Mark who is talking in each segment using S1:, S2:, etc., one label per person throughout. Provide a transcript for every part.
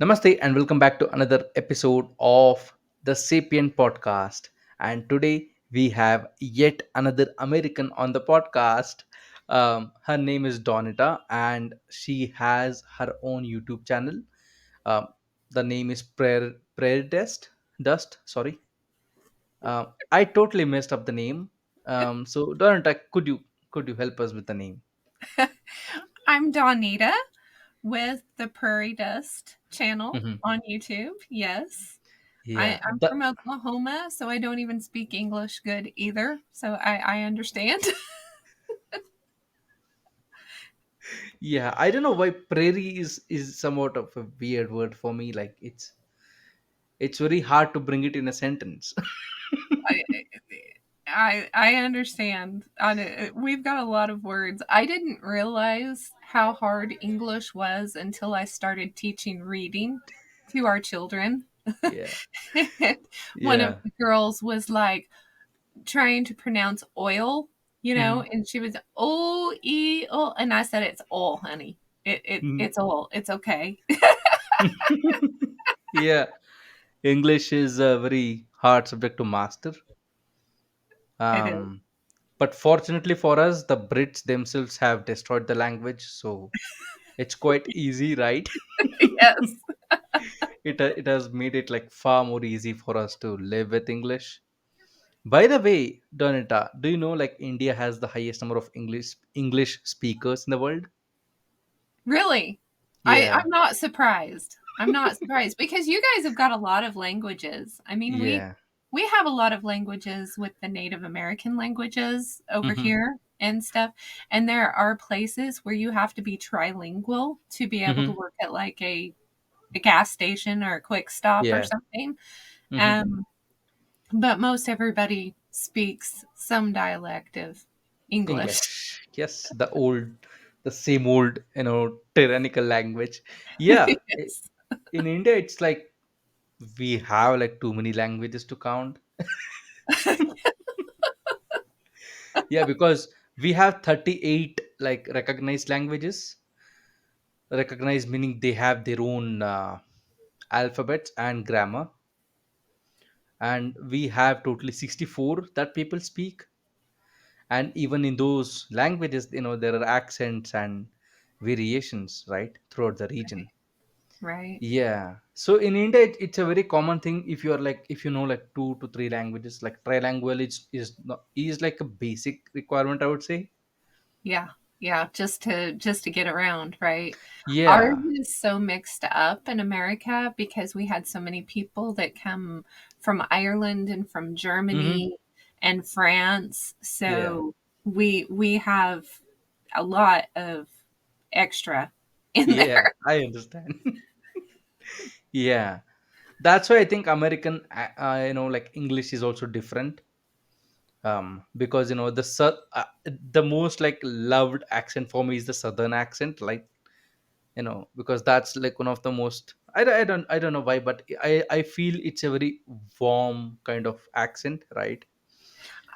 S1: Namaste and welcome back to another episode of the Sapient Podcast. And today we have yet another American on the podcast. Her name is Dawnita and she has her own YouTube channel. Um, the name is Praire Dust. Sorry, I totally messed up the name. So Dawnita, could you help us with the name?
S2: I'm Dawnita with the Prairie Dust channel
S1: Mhm.
S2: on YouTube. Yes.
S1: Yeah,
S2: I'm from Oklahoma, so I don't even speak English good either. So I understand.
S1: yeah. I don't know why prairie is somewhat of a weird word for me. Like it's very hard to bring it in a sentence.
S2: I, I understand. We've got a lot of words. I didn't realize how hard English was until I started teaching reading to our children.
S1: Yeah,
S2: One of
S1: yeah.
S2: the girls was like, trying to pronounce oil,
S1: Mhm.
S2: and she was O, and I said it's oil, honey.
S1: Mhm.
S2: It's oil. It's okay.
S1: Yeah, English is a very hard subject to master.
S2: It is.
S1: Um, but fortunately for us, the Brits themselves have destroyed the language, so it's quite easy, right?
S2: Yes.
S1: It has made it like far more easy for us to live with English. By the way, Donita, do you know like India has the highest number of English speakers in the world?
S2: Really.
S1: Yeah,
S2: I'm not surprised. I'm not surprised because you guys have got a lot of languages. I mean,
S1: yeah.
S2: we have a lot of languages with the Native American languages over
S1: Hmm.
S2: here and stuff. And there are places where you have to be trilingual to be able to
S1: Hmm.
S2: work at like a gas station or a quick stop or
S1: Yeah.
S2: something.
S1: Hmm.
S2: Um, but most everybody speaks some dialect of English.
S1: English. Yes, the same old, tyrannical language. Yeah.
S2: Yes.
S1: In India, it's like we have like too many languages to count. Yeah, because we have 38 like recognized languages. Recognized meaning they have their own alphabets and grammar, and we have totally 64 that people speak. And even in those languages, there are accents and variations, right, throughout the region.
S2: Right.
S1: Yeah, so in India it's a very common thing. If you are like, if you know like 2 to 3 languages, like trilingual is like a basic requirement, I would say.
S2: Yeah. Yeah. Just to get around, right? Ours
S1: Yeah.
S2: is so mixed up in America because we had so many people that come from Ireland and from
S1: Hmm.
S2: Germany and France.
S1: Yeah.
S2: So we have a lot of extra in
S1: Yeah,
S2: there.
S1: I understand. Yeah, that's why I think American like English is also different. Because the most like loved accent for me is the southern accent, like, because that's like one of the most, I don't know why, but I feel it's a very warm kind of accent, right?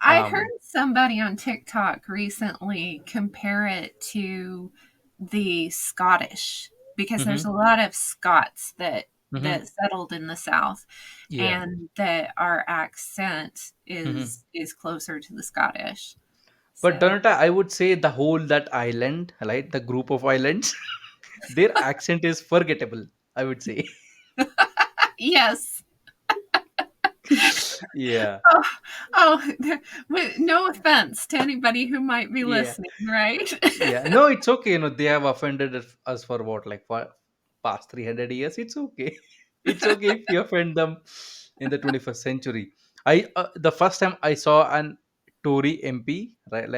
S2: I heard
S1: um
S2: somebody on TikTok recently compare it to the Scottish because there's
S1: hmm
S2: a lot of Scots that
S1: hmm
S2: settled in the South,
S1: yeah.
S2: and that our accent
S1: Hmm.
S2: is closer to the Scottish.
S1: But
S2: So
S1: Donata, I would say the whole that island, right, the group of islands, their accent is forgettable, I would say.
S2: yes.
S1: Yeah.
S2: Oh, oh, with no offense to anybody who might be
S1: Yeah.
S2: listening, right?
S1: Yeah, no, it's okay. They have offended us for what, like for past 300 years. It's okay. It's okay if you offend them in the 21st century. The first time I saw an Tory MP, right,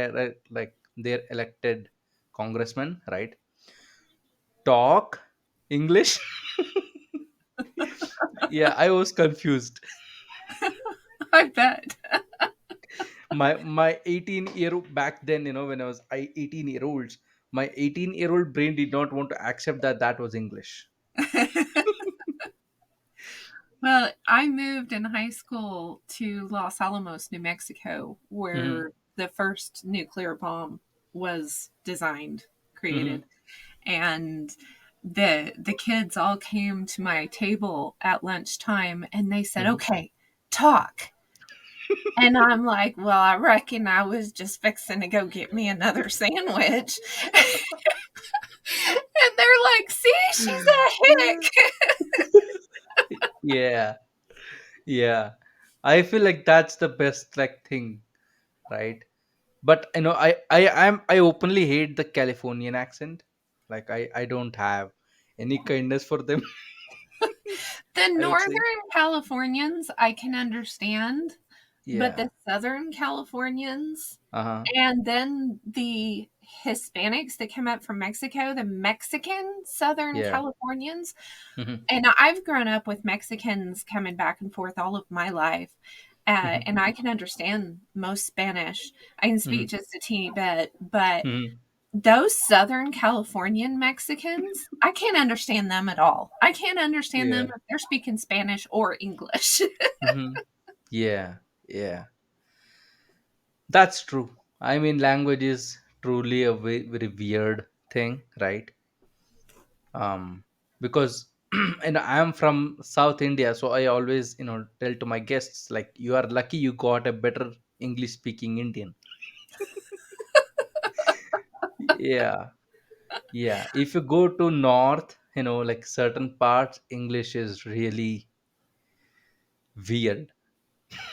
S1: like their elected congressman, right, talk English. Yeah, I was confused.
S2: I bet.
S1: My 18-year back then, when I was 18-year olds, my 18-year-old brain did not want to accept that that was English.
S2: Well, I moved in high school to Los Alamos, New Mexico,
S1: Hmm.
S2: where the first nuclear bomb was designed,
S1: Hmm.
S2: created. And the kids all came to my table at lunchtime and they said,
S1: Mhm.
S2: "Okay, talk." And I'm like, "Well, I reckon I was just fixing to go get me another sandwich." And they're like, "See, she's a hick."
S1: Yeah, yeah. I feel like that's the best like thing, right? But I openly hate the Californian accent. Like I don't have any kindness for them.
S2: The
S1: I would say.
S2: Northern Californians I can understand, but
S1: Yeah.
S2: the Southern Californians
S1: Uh-huh.
S2: and then the Hispanics that come up from Mexico, the Mexican Southern
S1: Yeah.
S2: Californians,
S1: Hmm.
S2: and I've grown up with Mexicans coming back and forth all of my life.
S1: Hmm.
S2: And I can understand most Spanish. I can
S1: Hmm.
S2: speak just a teeny bit, but
S1: Hmm.
S2: those Southern Californian Mexicans, I can't understand them at all. I can't understand them
S1: Yeah.
S2: if they're speaking Spanish or English.
S1: Hmm. Yeah. Yeah. That's true. I mean, language is truly a very, very weird thing, right? Because and I'm from South India, so I always tell to my guests like, you are lucky you got a better English speaking Indian. Yeah. Yeah, if you go to north, like certain parts, English is really weird.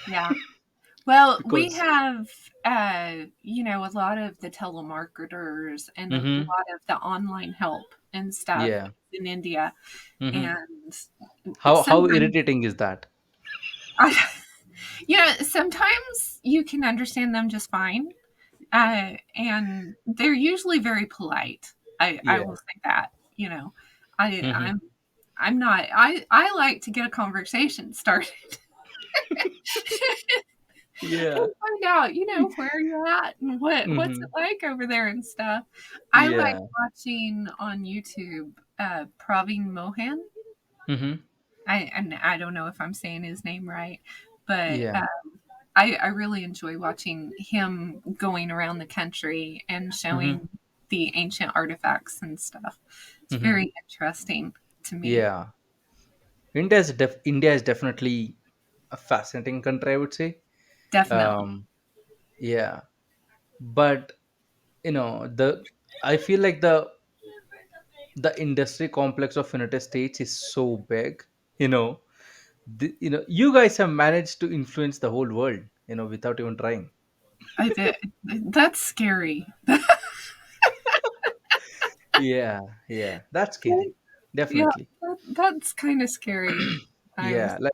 S2: Yeah. Well, we
S1: Because
S2: have, a lot of the telemarketers and a
S1: hmm
S2: lot of the online help and stuff
S1: yeah.
S2: in India.
S1: Hmm.
S2: And
S1: How
S2: sometimes,
S1: irritating is that?
S2: I, sometimes you can understand them just fine. And they're usually very polite. I
S1: Yeah.
S2: will say that, I,
S1: Hmm.
S2: I'm, I'm not, I like to get a conversation started.
S1: Yeah.
S2: Find out, where you're at and what's it
S1: Hmm.
S2: like over there and stuff. I like
S1: Yeah.
S2: watching on YouTube, Praveen Mohan.
S1: Hmm.
S2: I don't know if I'm saying his name right, but
S1: Yeah.
S2: I really enjoy watching him going around the country and
S1: Hmm.
S2: showing the ancient artifacts and stuff. It's
S1: Hmm.
S2: very interesting to me.
S1: Yeah. India is definitely a fascinating country, I would say.
S2: Definitely.
S1: Um, yeah, but the I feel like the industry complex of United States is so big. You know, you guys have managed to influence the whole world. Without even trying.
S2: That's scary.
S1: Yeah, yeah, that's scary.
S2: Yeah,
S1: Definitely.
S2: that's kind of scary. Times.
S1: Yeah, like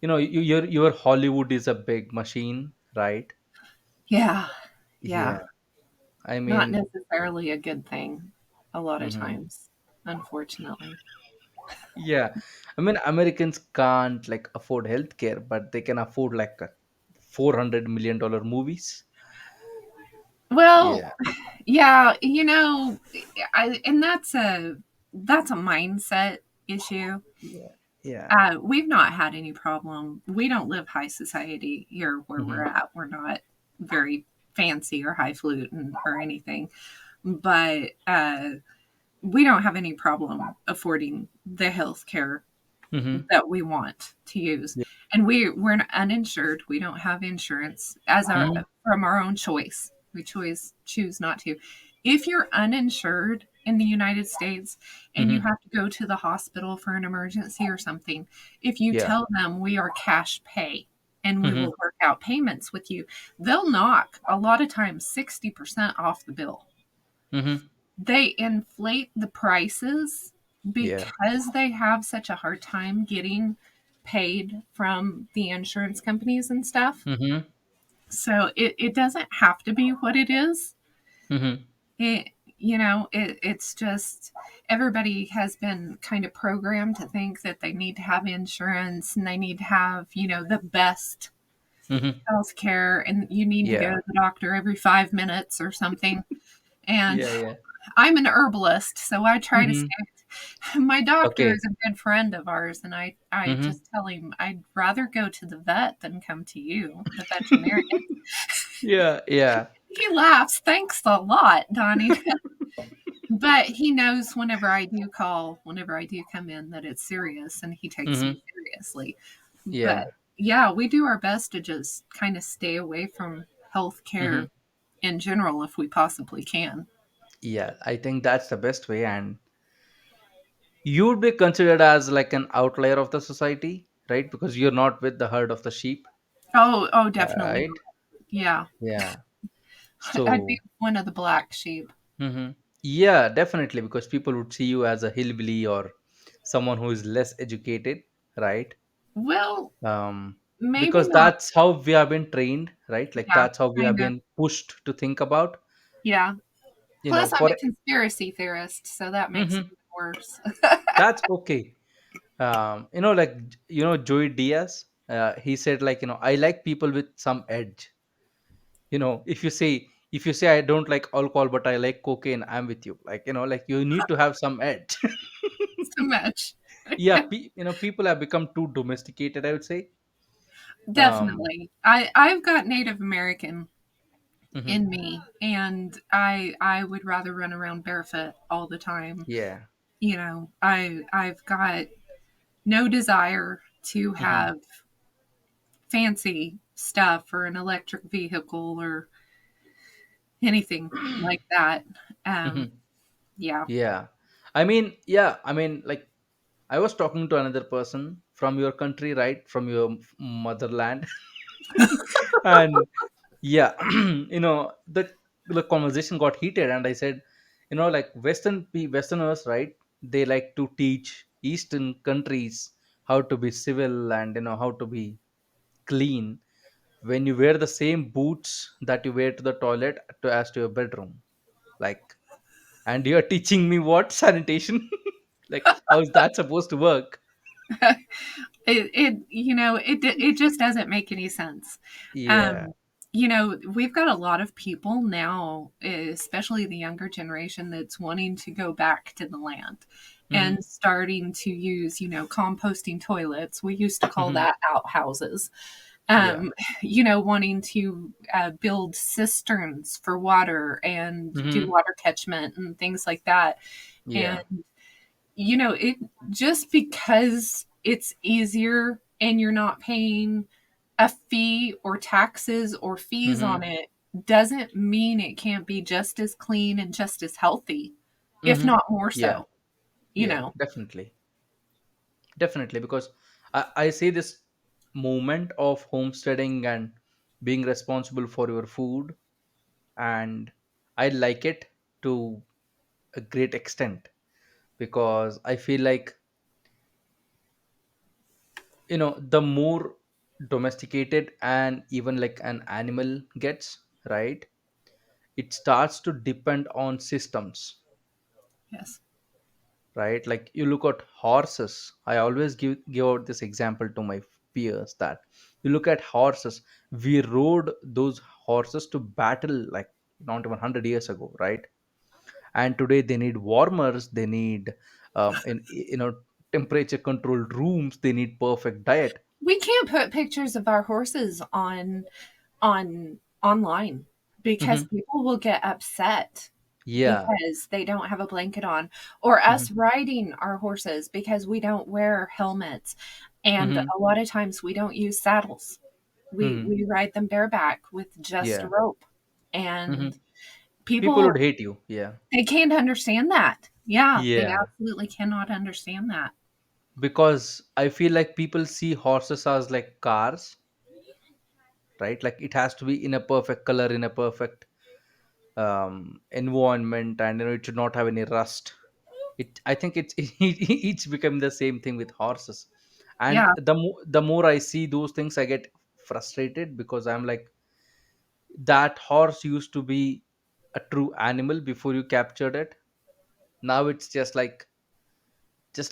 S1: your Hollywood is a big machine, right?
S2: Yeah, yeah.
S1: Yeah, I
S2: Not
S1: mean,
S2: necessarily a good thing a lot of
S1: mhm.
S2: times, unfortunately.
S1: Yeah, I mean, Americans can't like afford healthcare, but they can afford like a $400 million movies.
S2: Well,
S1: Yeah,
S2: yeah, and that's a mindset issue.
S1: yeah, yeah.
S2: We've not had any problem. We don't live high society here where we're
S1: Hmm.
S2: at. We're not very fancy or highfalutin or anything, but we don't have any problem affording the health care
S1: Hmm.
S2: that we want to use.
S1: Yeah.
S2: And we're uninsured. We don't have insurance as our
S1: Hmm.
S2: from our own choice. We choose not to. If you're uninsured in the United States and you
S1: Hmm.
S2: have to go to the hospital for an emergency or something, if you
S1: Yeah.
S2: tell them we are cash pay and we
S1: Hmm.
S2: will work out payments with you, they'll knock a lot of times 60% off the bill.
S1: Hmm.
S2: They inflate the prices
S1: Yeah.
S2: because they have such a hard time getting paid from the insurance companies and stuff.
S1: Hmm.
S2: So it doesn't have to be what it is.
S1: Hmm.
S2: It it's just everybody has been kind of programmed to think that they need to have insurance and they need to have, the best
S1: Hmm.
S2: health care and you need to go
S1: Yeah.
S2: to the doctor every 5 minutes or something. And
S1: Yeah. Yeah.
S2: I'm an herbalist, so I try to
S1: Hmm.
S2: stay. My doctor
S1: Okay.
S2: is a good friend of ours, and I
S1: Hmm.
S2: just tell him I'd rather go to the vet than come to you, the veterinarian.
S1: Yeah. Yeah.
S2: He laughs. Thanks a lot, Donnie. But he knows whenever I do come in, that it's serious, and he takes me
S1: Hmm.
S2: seriously. But
S1: Yeah.
S2: yeah, we do our best to just kind of stay away from
S1: Hmm.
S2: healthcare in general if we possibly can.
S1: Yeah, I think that's the best way. And you would be considered as like an outlier of the society, right? Because you're not with the herd of the sheep,
S2: Oh, definitely.
S1: right?
S2: Yeah.
S1: Yeah.
S2: I'd be
S1: So,
S2: one of the black sheep.
S1: yeah, definitely, because people would see you as a hillbilly or someone who is less educated, right?
S2: Well,
S1: Um,
S2: maybe
S1: because
S2: not.
S1: that's how we have been trained, right? Like
S2: Yeah,
S1: that's how we have
S2: kind of.
S1: been pushed to think about,
S2: Yeah. Plus, I'm a
S1: for.
S2: conspiracy theorist, so that makes it
S1: Mhm.
S2: even worse.
S1: That's okay. Like Joey Diaz, he said, like, I like people with some edge. If you say I don't like alcohol but I like cocaine, I'm with you. Like, like you need to have some edge.
S2: So much.
S1: Yeah, people have become too domesticated, I would say. um
S2: Definitely. I've got Native American
S1: mhm.
S2: in me, and I would rather run around barefoot all the time.
S1: Yeah.
S2: I've got no desire to
S1: Hmm.
S2: have fancy stuff or an electric vehicle or anything like that. Um,
S1: Hmm.
S2: yeah.
S1: Yeah, I mean, like, I was talking to another person from your country, right, from your motherland. And yeah, the conversation got heated, and I said, like, westerners, right, they like to teach eastern countries how to be civil and how to be clean, when you wear the same boots that you wear to the toilet to your bedroom, like, and you're teaching me what sanitation. Like, how is that supposed to work?
S2: It just doesn't make any sense.
S1: Yeah.
S2: Um, we've got a lot of people now, especially the younger generation, that's wanting to go back to the land
S1: Hmm.
S2: and starting to use, composting toilets. We used to call
S1: Hmm.
S2: that outhouses.
S1: Yeah.
S2: Um, wanting to build cisterns for water and do
S1: Hmm.
S2: water catchment and things like that. And
S1: Yeah.
S2: it just because it's easier and you're not paying a fee or taxes or fees on
S1: Hmm.
S2: it doesn't mean it can't be just as clean and just as healthy, if
S1: Hmm.
S2: not more
S1: Yeah.
S2: so, you
S1: Yeah,
S2: know.
S1: definitely, because I see this movement of homesteading and being responsible for your food, and I like it to a great extent, because I feel like, the more domesticated and even like an animal gets, right, it starts to depend on systems,
S2: Yes.
S1: right? Like, you look at horses. I always give out this example to my peers, that you look at horses. We rode those horses to battle, like, not even 100 years ago, right? And today they need warmers, they need temperature controlled rooms, they need perfect diet.
S2: We can't put pictures of our horses on online because
S1: Hmm.
S2: people will get upset
S1: Yeah.
S2: because they don't have a blanket on, or
S1: Hmm.
S2: us riding our horses because we don't wear helmets, and
S1: Hmm.
S2: a lot of times we don't use saddles. we
S1: Hmm.
S2: we ride them bareback with just a
S1: Yeah.
S2: rope,
S1: Hmm.
S2: and
S1: People would
S2: people,
S1: hate you. Yeah.
S2: they can't understand that. Yeah, they
S1: Yeah,
S2: absolutely cannot understand that.
S1: because I feel like people see horses as like cars, right? Like, it has to be in a perfect color, in a perfect environment, and it should not have any rust. I think it's each become the same thing with horses. And
S2: Yeah,
S1: the more I see those things, I get frustrated, because I'm like, that horse used to be a true animal before you captured it. Now it's just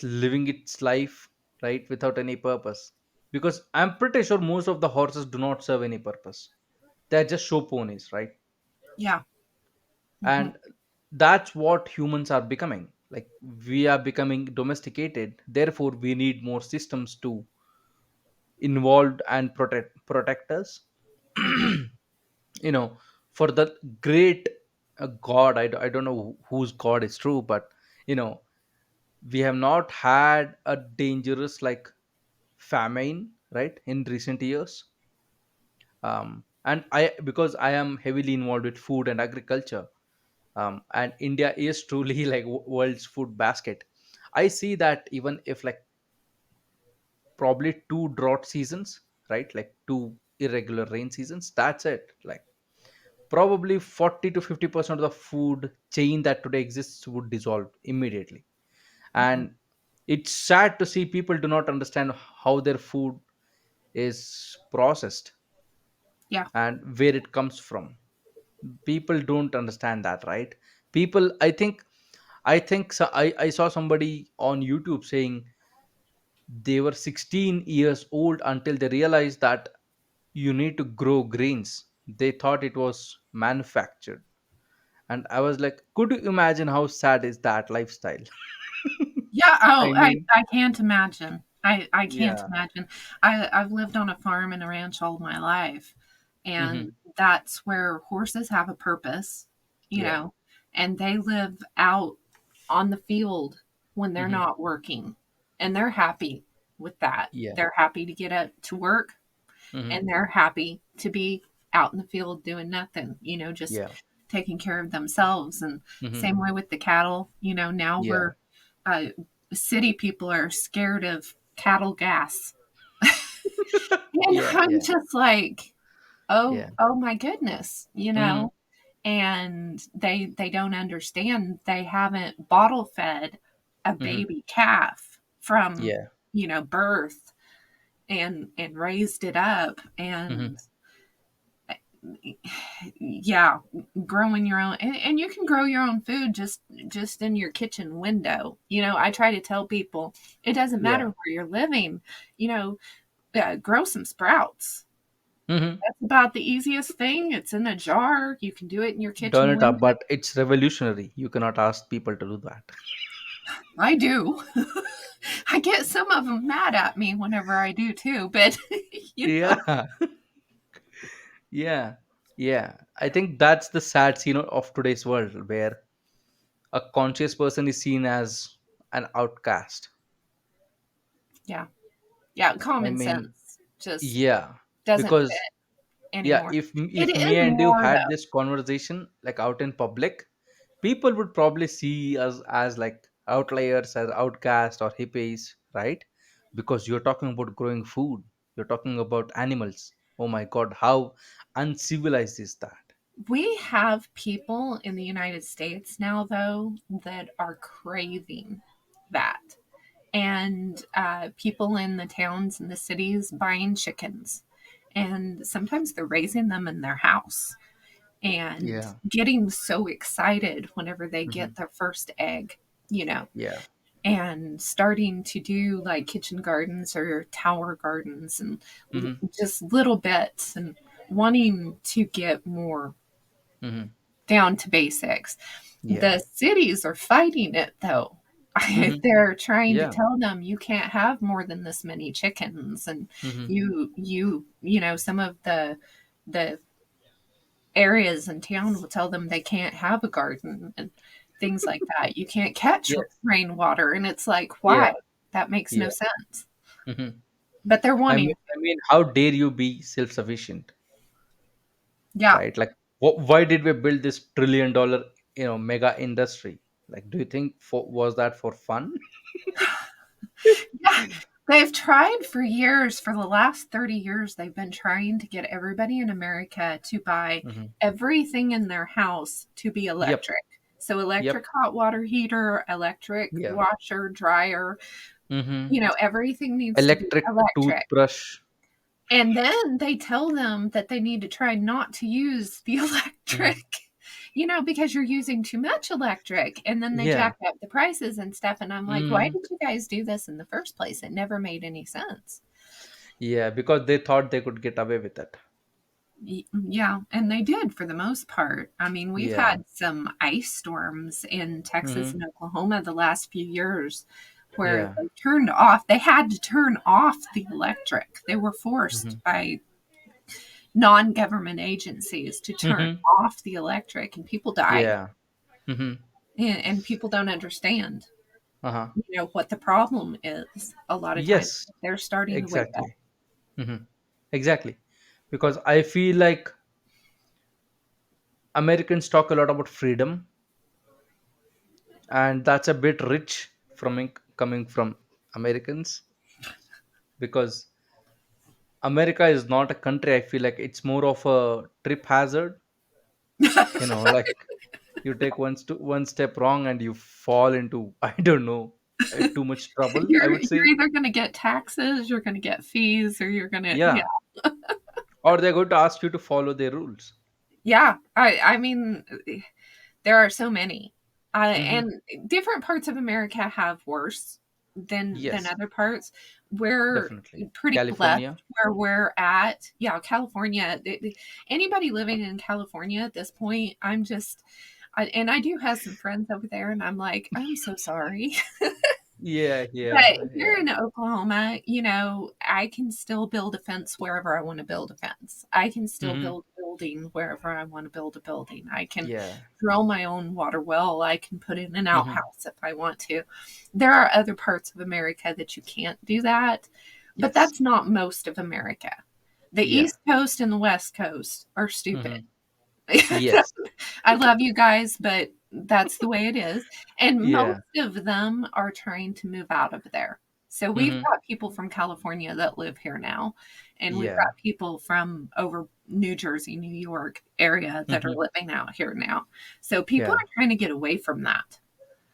S1: living its life, right, without any purpose. Because I'm pretty sure most of the horses do not serve any purpose. They're just show ponies, right?
S2: yeah. Hmm.
S1: And that's what humans are becoming. Like, we are becoming domesticated, therefore we need more systems to involve and protect us.
S2: Hmm.
S1: you know for the great a god. I don't know whose god is true, but you know, we have not had a dangerous like famine, right, in recent years. And I, because I am heavily involved with food and agriculture, and India is truly like world's food basket. I see that even if like probably two drought seasons, right, like two irregular rain seasons, that's it. Like probably 40 to 50% of the food chain that today exists would dissolve immediately.
S2: Mhm.
S1: And it's sad to see people do not understand how their food is processed
S2: Yeah.
S1: and where it comes from. People don't understand that, right? People, I think so, I saw somebody on YouTube saying they were 16 years old until they realized that you need to grow grains. They thought it was manufactured. And I was like, could you imagine how sad is that lifestyle?
S2: Yeah,
S1: I
S2: oh,
S1: mean,
S2: I can't imagine. I can't
S1: yeah.
S2: imagine. I've lived on a farm and a ranch all my life, and
S1: Hmm.
S2: that's where horses have a purpose, you
S1: Yeah.
S2: know, and they live out on the field when they're
S1: Hmm.
S2: not working, and they're happy with that.
S1: Yeah.
S2: They're happy to get up to work,
S1: Hmm.
S2: and they're happy to be out in the field doing nothing, just
S1: Yeah.
S2: taking care of themselves. And
S1: Hmm.
S2: same way with the cattle, now
S1: Yeah.
S2: uh, city people are scared of cattle gas. And
S1: Yeah.
S2: I'm
S1: Yeah.
S2: just like,
S1: Yeah.
S2: oh my goodness,
S1: Hmm.
S2: and they don't understand. They haven't bottle fed a
S1: Hmm.
S2: baby calf from,
S1: Yeah.
S2: birth and raised it up.
S1: Hmm.
S2: And yeah, growing your own, and you can grow your own food just in your kitchen window. I try to tell people it doesn't matter
S1: Yeah.
S2: where you're living. Grow some sprouts.
S1: Hmm.
S2: That's about the easiest thing. It's in a jar. You can do it in your
S1: Done
S2: kitchen
S1: it up,
S2: window.
S1: but it's revolutionary. You cannot ask people to do that.
S2: I do. I get some of them mad at me whenever I do too, but
S1: Yeah. Yeah. Yeah. I think that's the sad scene of today's world where a conscious person is seen as an outcast.
S2: yeah, yeah,
S1: I
S2: common
S1: mean,
S2: sense just
S1: yeah.
S2: doesn't
S1: Because
S2: fit
S1: yeah,
S2: anymore. It
S1: if
S2: is
S1: me and you
S2: more
S1: had
S2: though.
S1: this conversation like out in public, people would probably see us as like outliers, as outcasts or hippies, right? Because you're talking about growing food, you're talking about animals. Oh my god, how uncivilized is that?
S2: We have people in the United States now, though, that are craving that. And people in the towns and the cities buying chickens. And sometimes they're raising them in their house and
S1: Yeah.
S2: getting so excited whenever they
S1: Hmm.
S2: get their first egg, you know,
S1: Yeah.
S2: and starting to do like kitchen gardens or tower gardens and
S1: Hmm.
S2: just little bits and wanting to get more
S1: Hmm.
S2: down to basics.
S1: Yeah.
S2: The cities are fighting it though.
S1: Hmm.
S2: They're trying to
S1: Yeah.
S2: tell them you can't have more than this many chickens, and
S1: Hmm.
S2: some of the areas in town will tell them they can't have a garden and things like that. You can't catch
S1: Yes.
S2: rainwater, and it's like,
S1: Yeah.
S2: why? That makes no
S1: Yeah.
S2: sense.
S1: Hmm.
S2: But they're wanting,
S1: I mean, how dare you be self-sufficient,
S2: yeah,
S1: right? Like, why did we build this trillion-dollar, mega industry? Like, do you think was that for fun?
S2: yeah. They've tried for years, for the last 30 years, they've been trying to get everybody in America to buy
S1: Hmm.
S2: everything in their house to be
S1: Yep.
S2: electric. So,
S1: Yep.
S2: electric hot water heater, electric
S1: Yeah.
S2: washer, dryer,
S1: Hmm.
S2: everything needs to be
S1: Electric
S2: electric.
S1: toothbrush.
S2: And then they tell them that they need to try not to use the
S1: Hmm.
S2: electric, because you're using too much electric. And then they
S1: Yeah.
S2: jack up the prices and stuff. And I'm like, why
S1: Hmm.
S2: did you guys do this in the first place? It never made any sense.
S1: Yeah, because they thought they could get away with it.
S2: Yeah, and they did for the most part. I mean, we've
S1: Yeah.
S2: had some ice storms in Texas
S1: Hmm.
S2: and Oklahoma the last few years where
S1: Yeah.
S2: they had to turn off the electric. They were forced
S1: Hmm.
S2: by, non-government agencies to turn
S1: Mm-hmm.
S2: off the electric, and people died.
S1: Yeah. Mm-hmm.
S2: And people don't understand,
S1: Uh-huh.
S2: what the problem is a lot of times.
S1: Yes,
S2: They're starting to wake up.
S1: exactly. Mm-hmm. Exactly. Because I feel like Americans talk a lot about freedom, and that's a bit rich coming from Americans, because America is not a country. I feel like it's more of a trip hazard. Like you take one step wrong and you fall into I don't know, too much trouble, I would
S2: You're
S1: say.
S2: either gonna get taxes, you're gonna get fees, or you're gonna, yeah.
S1: Yeah, or they're going to ask you to follow their rules.
S2: Yeah. I mean, there are so many.
S1: Mm-hmm.
S2: And different parts of America have worse than
S1: Yes,
S2: other parts. We're
S1: definitely.
S2: pretty blessed
S1: California.
S2: where we're at. Yeah, California. Anybody living in California at this point, and I do have some friends over there, and I'm like, I'm so sorry.
S1: Yeah,
S2: But
S1: yeah,
S2: here
S1: yeah.
S2: in Oklahoma, I can still build a fence wherever I want to build a fence. I can still
S1: Mm-hmm.
S2: build a building wherever I want to build a building. I can
S1: Yeah.
S2: drill my own water well. I can put in an
S1: Mm-hmm.
S2: outhouse if I want to. There are other parts of America that you can't do that, but
S1: Yes.
S2: that's not most of America. The
S1: Yeah.
S2: East Coast and the West Coast are stupid.
S1: Mm-hmm. Yes.
S2: I love you guys, but that's the way it is. And most
S1: Yeah.
S2: of them are trying to move out of there. So we've
S1: Mm-hmm.
S2: got people from California that live here now, and we've
S1: Yeah.
S2: got people from over New Jersey, New York area that are
S1: Mm-hmm.
S2: living out here now. So people
S1: Yeah.
S2: are trying to get away from that.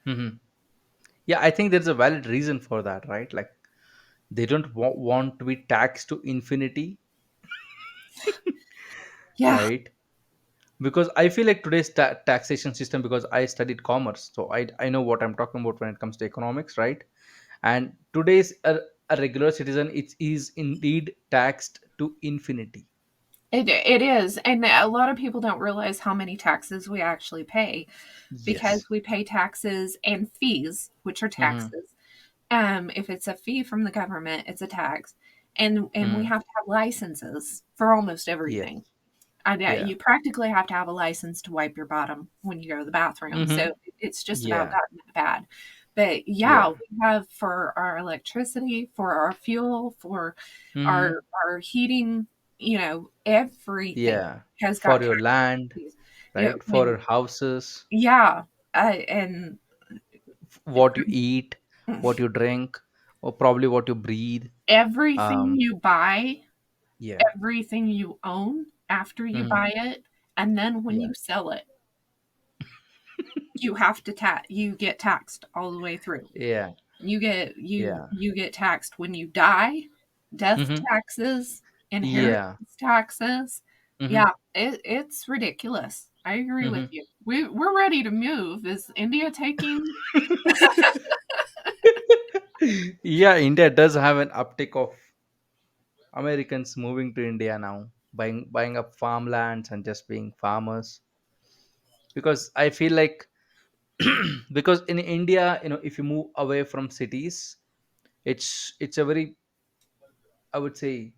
S1: Mm-hmm. Yeah, I think there's a valid reason for that, right? Like they don't want to be taxed to infinity,
S2: Yeah,
S1: right? Because I feel like today's taxation system, because I studied commerce, so I know what I'm talking about when it comes to economics, right? And today's a regular citizen, it is indeed taxed to infinity.
S2: it is. And a lot of people don't realize how many taxes we actually pay because
S1: Yes.
S2: we pay taxes and fees, which are
S1: Mm-hmm.
S2: taxes. If it's a fee from the government, it's a tax, and we
S1: Mm-hmm.
S2: have to have licenses for almost
S1: Yes.
S2: everything.
S1: Yeah.
S2: You practically have to have a license to wipe your bottom when you go to the bathroom.
S1: Mm-hmm.
S2: So it's just about
S1: Yeah.
S2: gotten that bad. But yeah,
S1: Yeah.
S2: we have for our electricity, for our fuel, for
S1: Mm-hmm.
S2: our heating, everything
S1: Yeah.
S2: has
S1: For
S2: got
S1: your land,
S2: taxes. Yeah,
S1: right?
S2: I
S1: For
S2: mean,
S1: your houses,
S2: yeah, and
S1: what you eat, what you drink, or probably what you breathe.
S2: everything
S1: Um.
S2: you buy,
S1: Yeah.
S2: everything you own after you
S1: Mm-hmm.
S2: buy it, and then when
S1: Yeah.
S2: you sell it, you get taxed all the way through.
S1: Yeah. Yeah.
S2: You get taxed when you die, death
S1: Mm-hmm.
S2: taxes,
S1: Yeah.
S2: inheritance taxes.
S1: Mm-hmm.
S2: Yeah, it's ridiculous. I agree with
S1: Mm-hmm.
S2: you. We're ready to move. Is India taking?
S1: Yeah, India does have an uptick of Americans moving to India now, buying up farmlands and just being farmers. Because I feel like because in India, if you move away from cities, it's a very, I would say,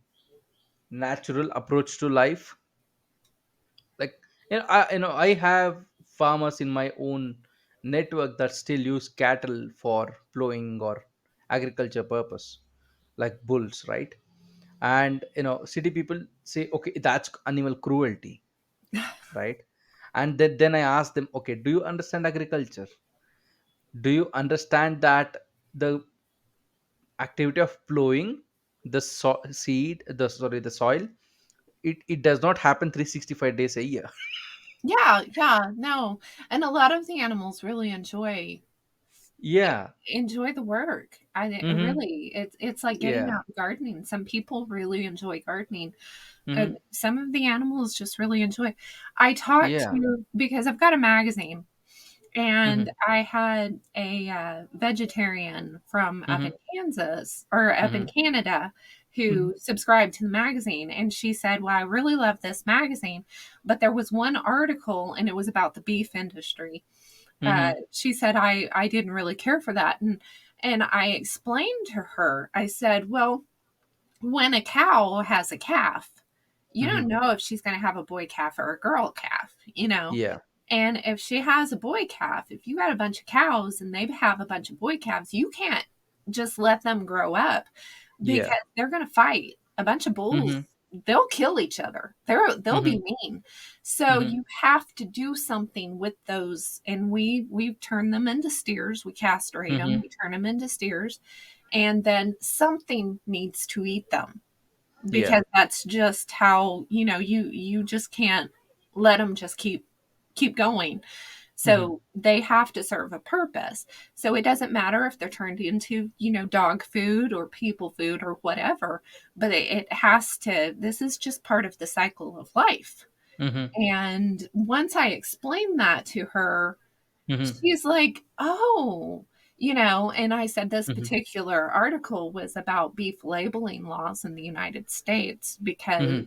S1: natural approach to life. Like I have farmers in my own network that still use cattle for plowing or agriculture purpose, like bulls, right? And city people say, okay, that's animal cruelty, right? And then I ask them, okay, do you understand agriculture? Do you understand that the activity of plowing the seed, the soil, it does not happen 365 days a year.
S2: Yeah, yeah, no, and a lot of the animals really
S1: Yeah.
S2: enjoy the work.
S1: Mm-hmm.
S2: Really, it's like getting
S1: Yeah.
S2: out and gardening. Some people really enjoy gardening.
S1: Mm-hmm.
S2: Some of the animals just really enjoy. I talked
S1: Yeah.
S2: to because I've got a magazine, and
S1: Mm-hmm.
S2: I had a vegetarian from up in
S1: Mm-hmm.
S2: Kansas or up in
S1: Mm-hmm.
S2: Canada
S1: Mm-hmm.
S2: who subscribed to the magazine, and she said, "Well, I really love this magazine, but there was one article, and it was about the beef industry."
S1: Mm-hmm.
S2: She said, I didn't really care for that, and I explained to her. I said, "Well, when a cow has a calf, you don't
S1: Mm-hmm.
S2: know if she's going to have a boy calf or a girl calf, you know?
S1: Yeah.
S2: And if she has a boy calf, if you got a bunch of cows and they have a bunch of boy calves, you can't just let them grow up
S1: Yeah.
S2: because they're going to fight. A bunch of bulls,
S1: Mm-hmm.
S2: they'll kill each other. They'll
S1: Mm-hmm.
S2: be mean. So
S1: Mm-hmm.
S2: you have to do something with those. And we turn them into steers. We castrate them.
S1: Mm-hmm.
S2: We turn them into steers, and then something needs to eat them
S1: Yeah.
S2: because that's just how, you just can't let them just keep going.
S1: Mm-hmm.
S2: So they have to serve a purpose. So it doesn't matter if they're turned into, dog food or people food or whatever, but it has to, this is just part of the cycle of life.
S1: Mm-hmm.
S2: And once I explained that to her,
S1: Mm-hmm.
S2: she's like, oh, and I said this
S1: Mm-hmm.
S2: particular article was about beef labeling laws in the United States because
S1: Mm-hmm.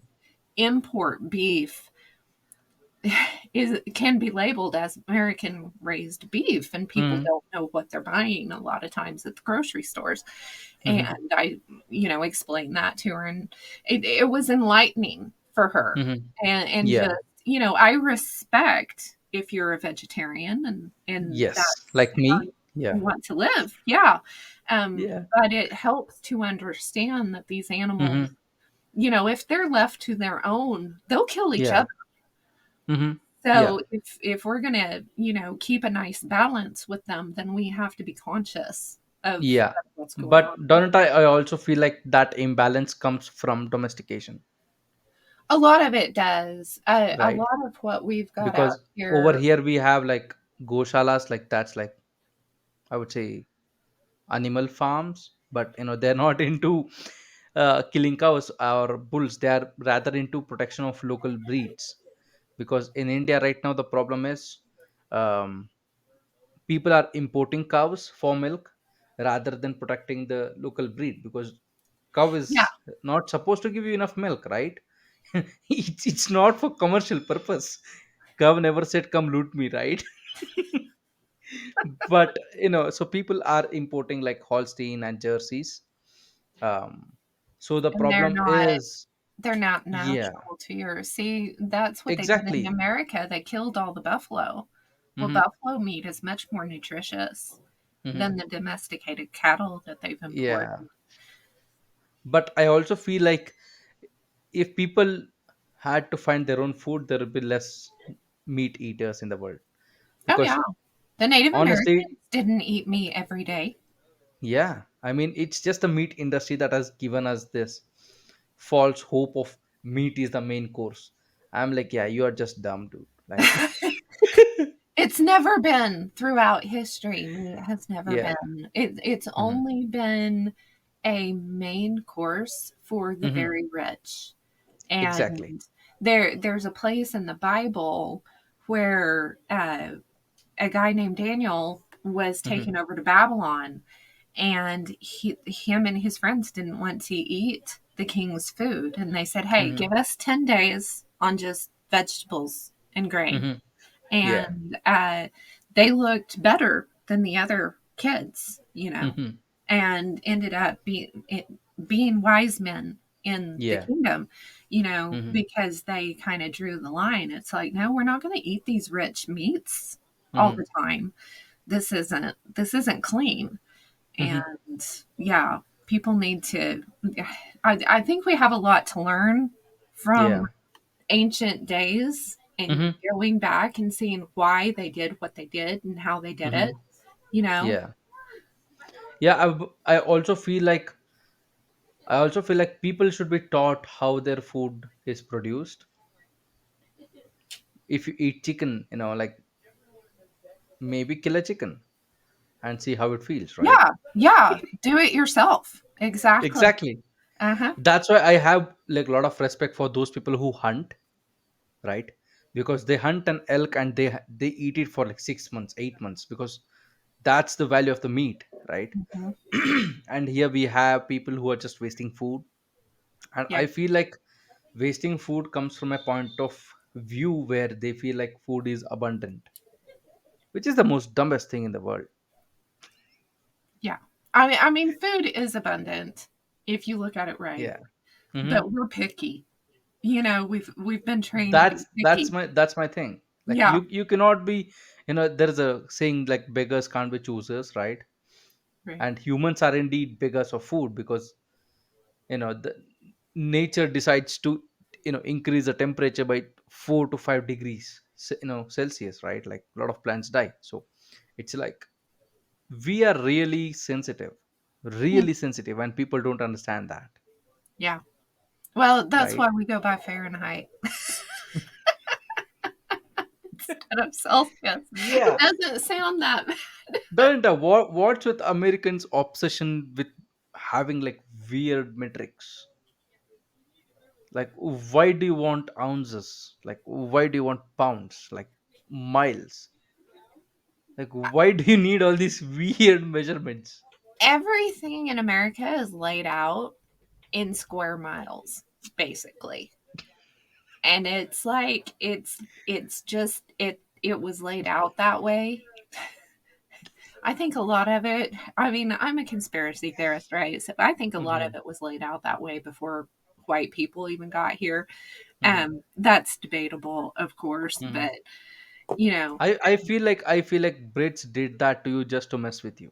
S2: import beef is can be labeled as American raised beef, and people
S1: Mm-hmm.
S2: don't know what they're buying a lot of times at the grocery stores.
S1: Mm-hmm.
S2: And I, explained that to her, and it was enlightening for her.
S1: Mm-hmm.
S2: And just,
S1: Yeah.
S2: I respect if you're a vegetarian and
S1: Yes.
S2: that's
S1: Like
S2: how
S1: me.
S2: you
S1: Yeah.
S2: want to live. Yeah.
S1: Yeah.
S2: But it helps to understand that these animals,
S1: Mm-hmm.
S2: if they're left to their own, they'll kill each
S1: Yeah.
S2: other.
S1: Mm-hmm. Yeah.
S2: So if we're gonna, keep a nice balance with them, then we have to be conscious
S1: Yeah.
S2: of what's going on.
S1: But don't I also feel like that imbalance comes from domestication,
S2: A lot of it does. A
S1: right?
S2: lot of what we've got out
S1: Because over
S2: here.
S1: here we have like goshalas, like that's like, I would say, animal farms, but they're not into killing cows or bulls. They are rather into protection of local breeds. Because in India right now the problem is, um, people are importing cows for milk rather than protecting the local breed, because cow
S2: Yeah,
S1: is not supposed to give you enough milk, right? It's not for commercial purpose. Cow never said come loot me, right? But so people are importing like Holstein and jerseys. um so the
S2: and
S1: problem is,
S2: they're not
S1: yeah,
S2: natural to yours. See, that's what they did in
S1: exactly.
S2: America. They killed all the buffalo. Well,
S1: Hmm.
S2: buffalo meat is much more nutritious
S1: Hmm.
S2: than the domesticated cattle that they've imported.
S1: Yeah, but I also feel like if people had to find their own food, there would be less meat eaters in the world.
S2: Oh yeah.
S1: Because
S2: The Native
S1: honestly,
S2: Americans didn't eat meat every day.
S1: yeah, I mean, it's just the meat industry that has given us this false hope of meat is the main course. I'm like, yeah, you are just dumb, dude. Like,
S2: It's never been throughout history. Meat has never
S1: yeah.
S2: been. It's
S1: Hmm.
S2: only been a main course for the
S1: Hmm.
S2: very rich.
S1: Exactly.
S2: And there's a place in the Bible where a guy named Daniel was
S1: Hmm.
S2: taken over to Babylon, and him and his friends didn't want to eat the king's food, and they said, "Hey,
S1: Hmm.
S2: give us 10 days on just vegetables and grain."
S1: Hmm. Yeah.
S2: And they looked better than the other kids,
S1: Hmm.
S2: and ended up being wise men in the
S1: Yeah.
S2: kingdom,
S1: Hmm.
S2: because they kind of drew the line. It's like, no, we're not going to eat these rich meats all
S1: Hmm.
S2: the time. This isn't clean.
S1: Hmm.
S2: And yeah, people need to. I think we have a lot to learn from
S1: Yeah.
S2: ancient days and
S1: Hmm.
S2: going back and seeing why they did what they did and how they did
S1: Hmm.
S2: it, you know?
S1: Yeah. Yeah. I also feel like people should be taught how their food is produced. If you eat chicken, like, maybe kill a chicken and see how it feels, right?
S2: Yeah, yeah, do it yourself. Exactly.
S1: Exactly.
S2: Uh-huh.
S1: That's why I have like a lot of respect for those people who hunt, right? Because they hunt an elk and they eat it for like 6 months, 8 months, because that's the value of the meat, right?
S2: Mhm.
S1: And here we have people who are just wasting food. And
S2: Yeah,
S1: I feel like wasting food comes from a point of view where they feel like food is abundant, which is the most dumbest thing in the world.
S2: yeah. I mean, food is abundant if you look at it right,
S1: Yeah. Hmm.
S2: but we're picky. we've been trained to be
S1: That's
S2: picky.
S1: my thing. Like
S2: Yeah,
S1: you cannot be, there's a saying like beggars can't be choosers, right?
S2: right.
S1: And humans are indeed beggars of food because the nature decides to increase the temperature by 4 to 5 degrees Celsius, right? Like a lot of plants die. So it's like we are
S2: Yeah,
S1: really sensitive, and people don't understand that,
S2: yeah. Well, that's
S1: right?
S2: why we go by Fahrenheit instead of Celsius. It
S1: Yeah.
S2: doesn't sound that bad.
S1: Then what's with Americans' obsession with having like weird metrics? Like, why do you want ounces? Like, why do you want pounds? Like, miles? Like, why do you need all these weird measurements?
S2: Everything in America is laid out in square miles, basically. And it's like it's just it was laid out that way. I think a lot of it, I mean, I'm a conspiracy theorist, right? So I think a lot of
S1: Hmm.
S2: it was laid out that way before white people even got here.
S1: Hmm.
S2: That's debatable, of course,
S1: Hmm.
S2: but you know,
S1: I feel like Brits did that to you just to mess with you.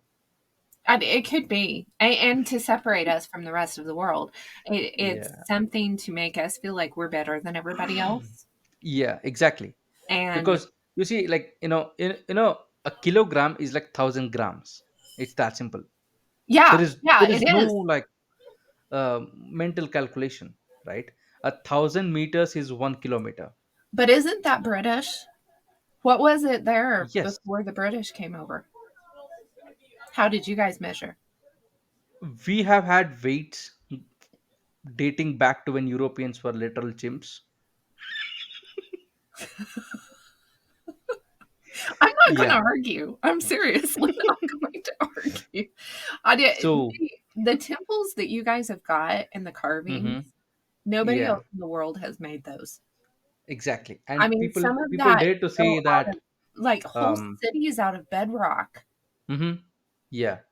S2: it could be, and to separate us from the rest of the world. It's
S1: Yeah.
S2: something to make us feel like we're better than everybody else.
S1: Yeah, exactly.
S2: And
S1: Because you see, like, a kilogram is like 1,000 grams. It's that simple. There
S2: yeah,
S1: is
S2: yeah,
S1: there
S2: it
S1: is no
S2: is.
S1: like mental calculation, right? 1,000 meters is 1 kilometer.
S2: But isn't that British? What was it there
S1: Yes,
S2: before the British came over? How did you guys measure?
S1: we have had weights dating back to when Europeans were literal chimps.
S2: I'm not going to
S1: Yeah.
S2: argue. I'm seriously not going to argue. I did
S1: So,
S2: the temples that you guys have got and the
S1: hmm,
S2: carvings. Nobody
S1: yeah,
S2: else in the world has made those.
S1: exactly.
S2: I
S1: And
S2: mean,
S1: people
S2: some of
S1: people
S2: that
S1: dare
S2: is
S1: to
S2: so
S1: say
S2: out
S1: that,
S2: of like whole
S1: um,
S2: cities out of bedrock.
S1: yeah,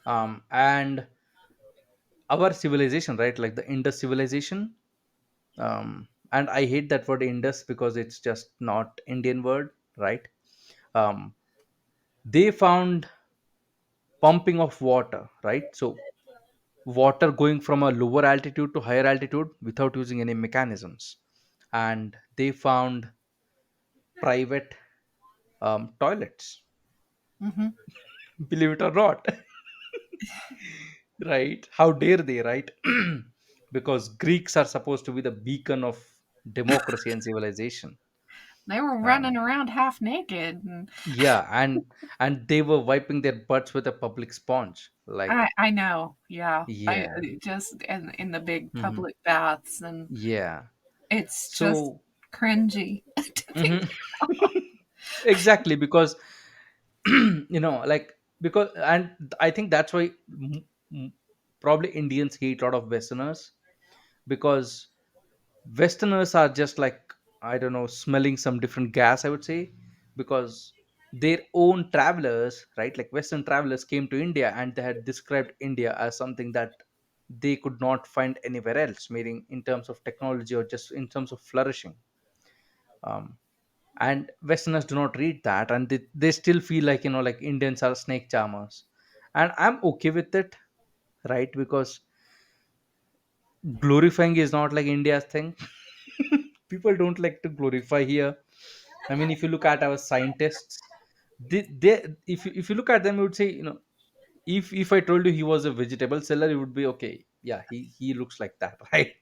S1: and our civilization, right? Like the Indus civilization, and I hate that word Indus because it's just not Indian word, right? Um, they found pumping of water, right? So water going from a lower altitude to higher altitude without using any mechanisms, and they found private toilets,
S2: Hmm.
S1: believe it or not. Right? How dare they, right? Because Greeks are supposed to be the beacon of democracy and civilization.
S2: They were running
S1: um,
S2: around half naked, and
S1: yeah, and they were wiping their butts with a public sponge, like,
S2: I know, yeah, I
S1: yeah.
S2: just in the big
S1: Hmm.
S2: public baths, and
S1: Yeah.
S2: it's just
S1: So,
S2: cringy to think
S1: mhm.
S2: about.
S1: Exactly, because like, because, and I think that's why m- probably Indians hate a lot of Westerners, because Westerners are just like, I don't know, smelling some different gas, I would say, because their own travelers, right? Like Western travelers came to India and they had described India as something that they could not find anywhere else, meaning in terms of technology or just in terms of flourishing. Um, and Westerners do not read that, and they still feel like, like Indians are snake charmers. And I'm okay with it, right? Because glorifying is not like India's thing. People don't like to glorify here. I mean, if you look at our scientists, if you look at them, you would say, if I told you he was a vegetable seller, you would be okay. Yeah, he looks like that, right?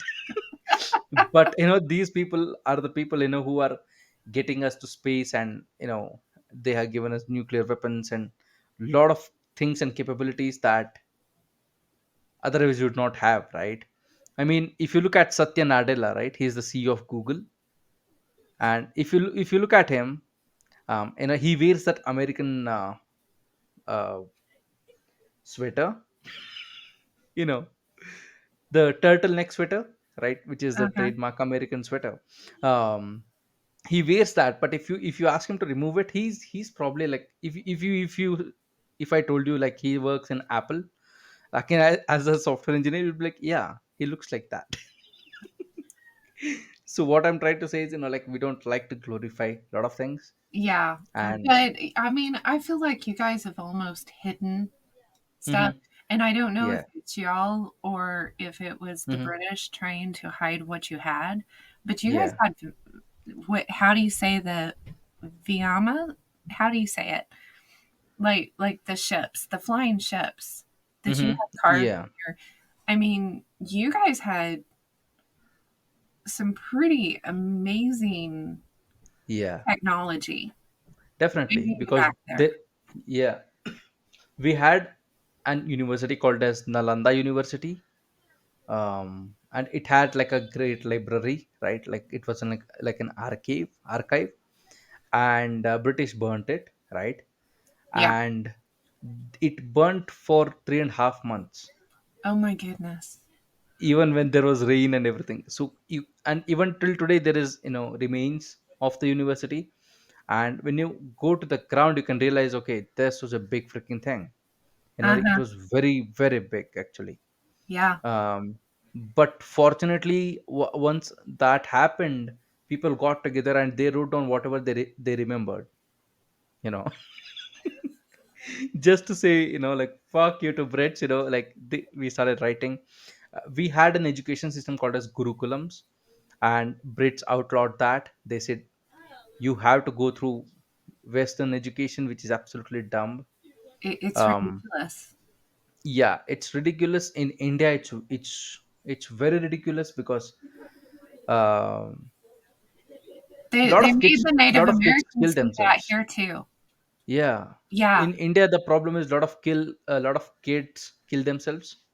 S1: But these people are the people who are getting us to space, and they have given us nuclear weapons and lot of things and capabilities that otherwise you would not have, right? I mean, if you look at Satya Nadella, right, he's the CEO of Google. And if you look at him, he wears that American uh, sweater, you know the turtleneck sweater, right, which is the
S2: Uh-huh.
S1: trademark American sweater. um, he wears that, but if you ask him to remove it, he's probably like, if I told you like he works in Apple, like, as a software engineer, you'd be like, yeah, he looks like that. So what I'm trying to say is, like we don't like to glorify a lot of things,
S2: Yeah,
S1: and
S2: but I mean, I feel like you guys have almost hidden stuff,
S1: hmm
S2: and I don't know if
S1: yeah,
S2: it's y'all or if it was the
S1: hmm
S2: British trying to hide what you had, but you guys
S1: yeah,
S2: had what? How do you say the Viama? How do you say it? Like the ships, the flying ships that you
S1: hmm
S2: had carved
S1: yeah,
S2: here. I mean, you guys had some pretty amazing
S1: yeah,
S2: technology way
S1: definitely, because
S2: back there.
S1: they, yeah, we had an university called as Nalanda University, and it had like a great library, right? Like it was like an archive, and British burnt it, right?
S2: Yeah.
S1: And it burnt for 3.5 months,
S2: Oh my goodness.
S1: even when there was rain and everything. So you, and even till today there is, remains of the university. And when you go to the ground, you can realize, okay, this was a big freaking thing. It
S2: Uh-huh.
S1: was very very big actually.
S2: Yeah.
S1: um, but fortunately, once that happened, people got together and they wrote down whatever they remembered, you know just to say, like fuck you to Brits, like we started writing. We had an education system called as gurukulams, and Brits outlawed that. They said you have to go through Western education, which is absolutely dumb.
S2: It's
S1: um
S2: ridiculous.
S1: yeah, it's ridiculous. In India, it's very ridiculous because um lot
S2: They
S1: of
S2: made
S1: kids
S2: the Native
S1: lot of kids kill
S2: Americans do that
S1: themselves.
S2: here too.
S1: Yeah,
S2: Yeah.
S1: in India the problem is a lot of kids kill themselves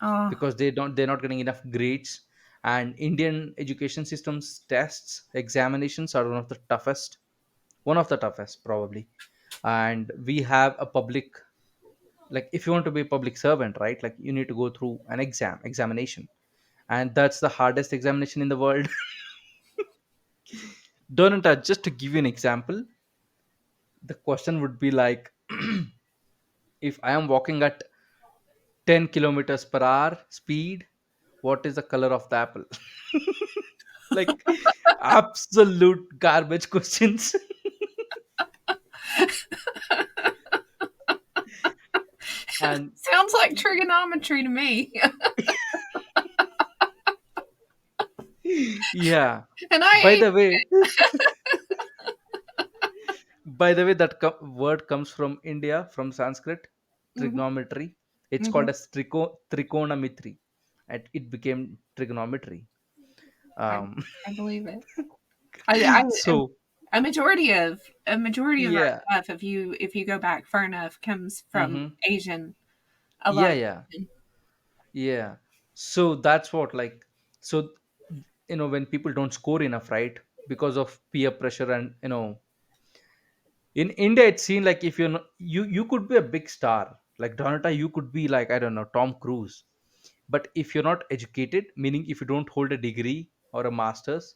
S2: Oh,
S1: because they're not getting enough grades. And Indian education systems tests examinations are one of the toughest probably. And we have a public, like if you want to be a public servant, right, like you need to go through an examination, and that's the hardest examination in the world. Donata, just to give you an example, the question would be like, if I am walking at 10 kilometers per hour speed, what is the color of the apple? Like absolute garbage questions. And
S2: sounds like trigonometry to me.
S1: yeah,
S2: And I
S1: by
S2: ain't.
S1: the way, that word comes from India, from Sanskrit,
S2: Mhm,
S1: trigonometry. It's called
S2: mhm.
S1: as trigonometry, and it became trigonometry.
S2: I
S1: um
S2: I believe it. I
S1: so
S2: a majority of our
S1: yeah.
S2: stuff, if you go back far enough, comes from
S1: hmm
S2: Asian. A lot
S1: yeah,
S2: of
S1: yeah,
S2: Asian.
S1: yeah. So that's what, like, so when people don't score enough, right, because of peer pressure. And in India it's seen like, if you're not, you could be a big star like Donata, you could be like, I don't know, Tom Cruise. But if you're not educated, meaning if you don't hold a degree or a master's,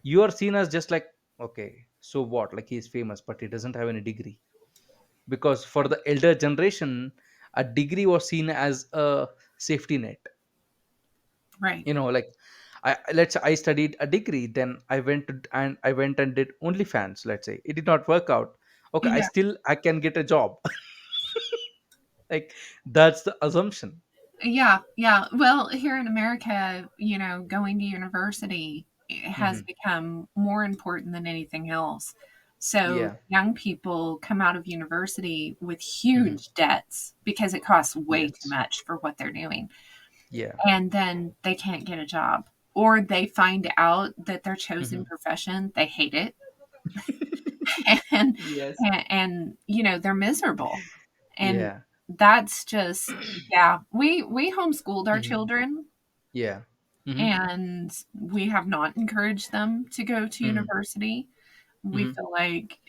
S1: you are seen as just like, okay, so what, like he's famous but he doesn't have any degree. Because for the elder generation, a degree was seen as a safety net.
S2: Right.
S1: Like, I studied a degree, then I went and did OnlyFans. Let's say it did not work out. Okay,
S2: Yeah.
S1: I can get a job. Like, that's the assumption.
S2: Yeah, yeah. Well, here in America, going to university has
S1: hmm
S2: become more important than anything else. So
S1: yeah.
S2: young people come out of university with
S1: hmm
S2: huge debts because it costs way too
S1: yes.
S2: much for what they're doing.
S1: Yeah.
S2: And then they can't get a job. Or they find out that their chosen
S1: hmm
S2: profession, they hate it, and
S1: yes.
S2: they're miserable. And
S1: Yeah.
S2: that's just, yeah, we homeschooled our
S1: hmm
S2: children,
S1: yeah. hmm
S2: and we have not encouraged them to go to
S1: hmm
S2: university. We
S1: hmm
S2: feel like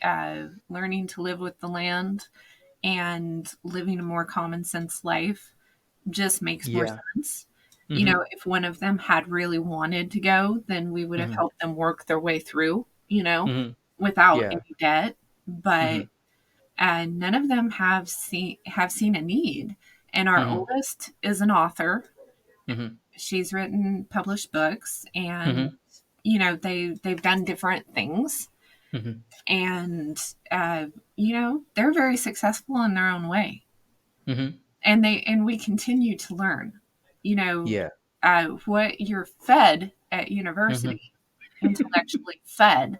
S2: learning to live with the land and living a more common sense life just makes more
S1: yeah.
S2: sense.
S1: hmm
S2: If one of them had really wanted to go, then we would have
S1: hmm
S2: helped them work their way through,
S1: hmm
S2: without
S1: yeah.
S2: any debt. But
S1: hmm
S2: none of them have seen a need. And our
S1: hmm
S2: oldest is an author.
S1: hmm
S2: She's written published books, and
S1: hmm
S2: they've done different things,
S1: Hmm.
S2: and they're very successful in their own way,
S1: Hmm.
S2: and we continue to learn. You know,
S1: Yeah.
S2: what you're fed at
S1: Hmm.
S2: university, intellectually fed,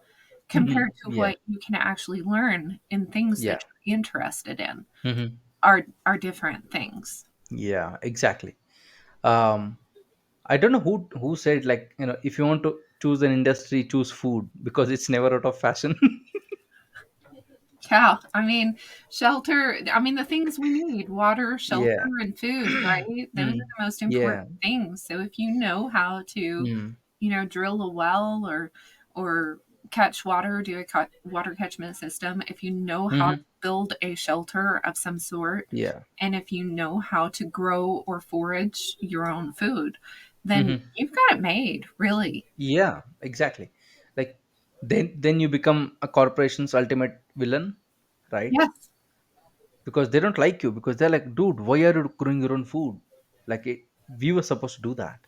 S1: Hmm.
S2: compared to
S1: Yeah.
S2: what you can actually learn in things
S1: Yeah.
S2: that you're interested in,
S1: Hmm.
S2: are different things.
S1: Yeah, exactly. um I don't know who said, like, if you want to choose an industry, choose food, because it's never out of fashion.
S2: Yeah, I mean, shelter, I mean, the things we need, water, shelter,
S1: Yeah.
S2: and food, right? Those are
S1: Mm.
S2: the most important
S1: Yeah.
S2: things. So if you know how to,
S1: Mm.
S2: drill a well, or catch water, do a water catchment system, if you know how to
S1: Hmm.
S2: build a shelter of some sort,
S1: Yeah.
S2: and if you know how to grow or forage your own food, then
S1: Hmm.
S2: you've got it made, really.
S1: Yeah, exactly. Like, then you become a corporation's ultimate villain, right?
S2: Yes.
S1: Because they don't like you, because they're like, dude, why are you growing your own food? Like, we were supposed to do that.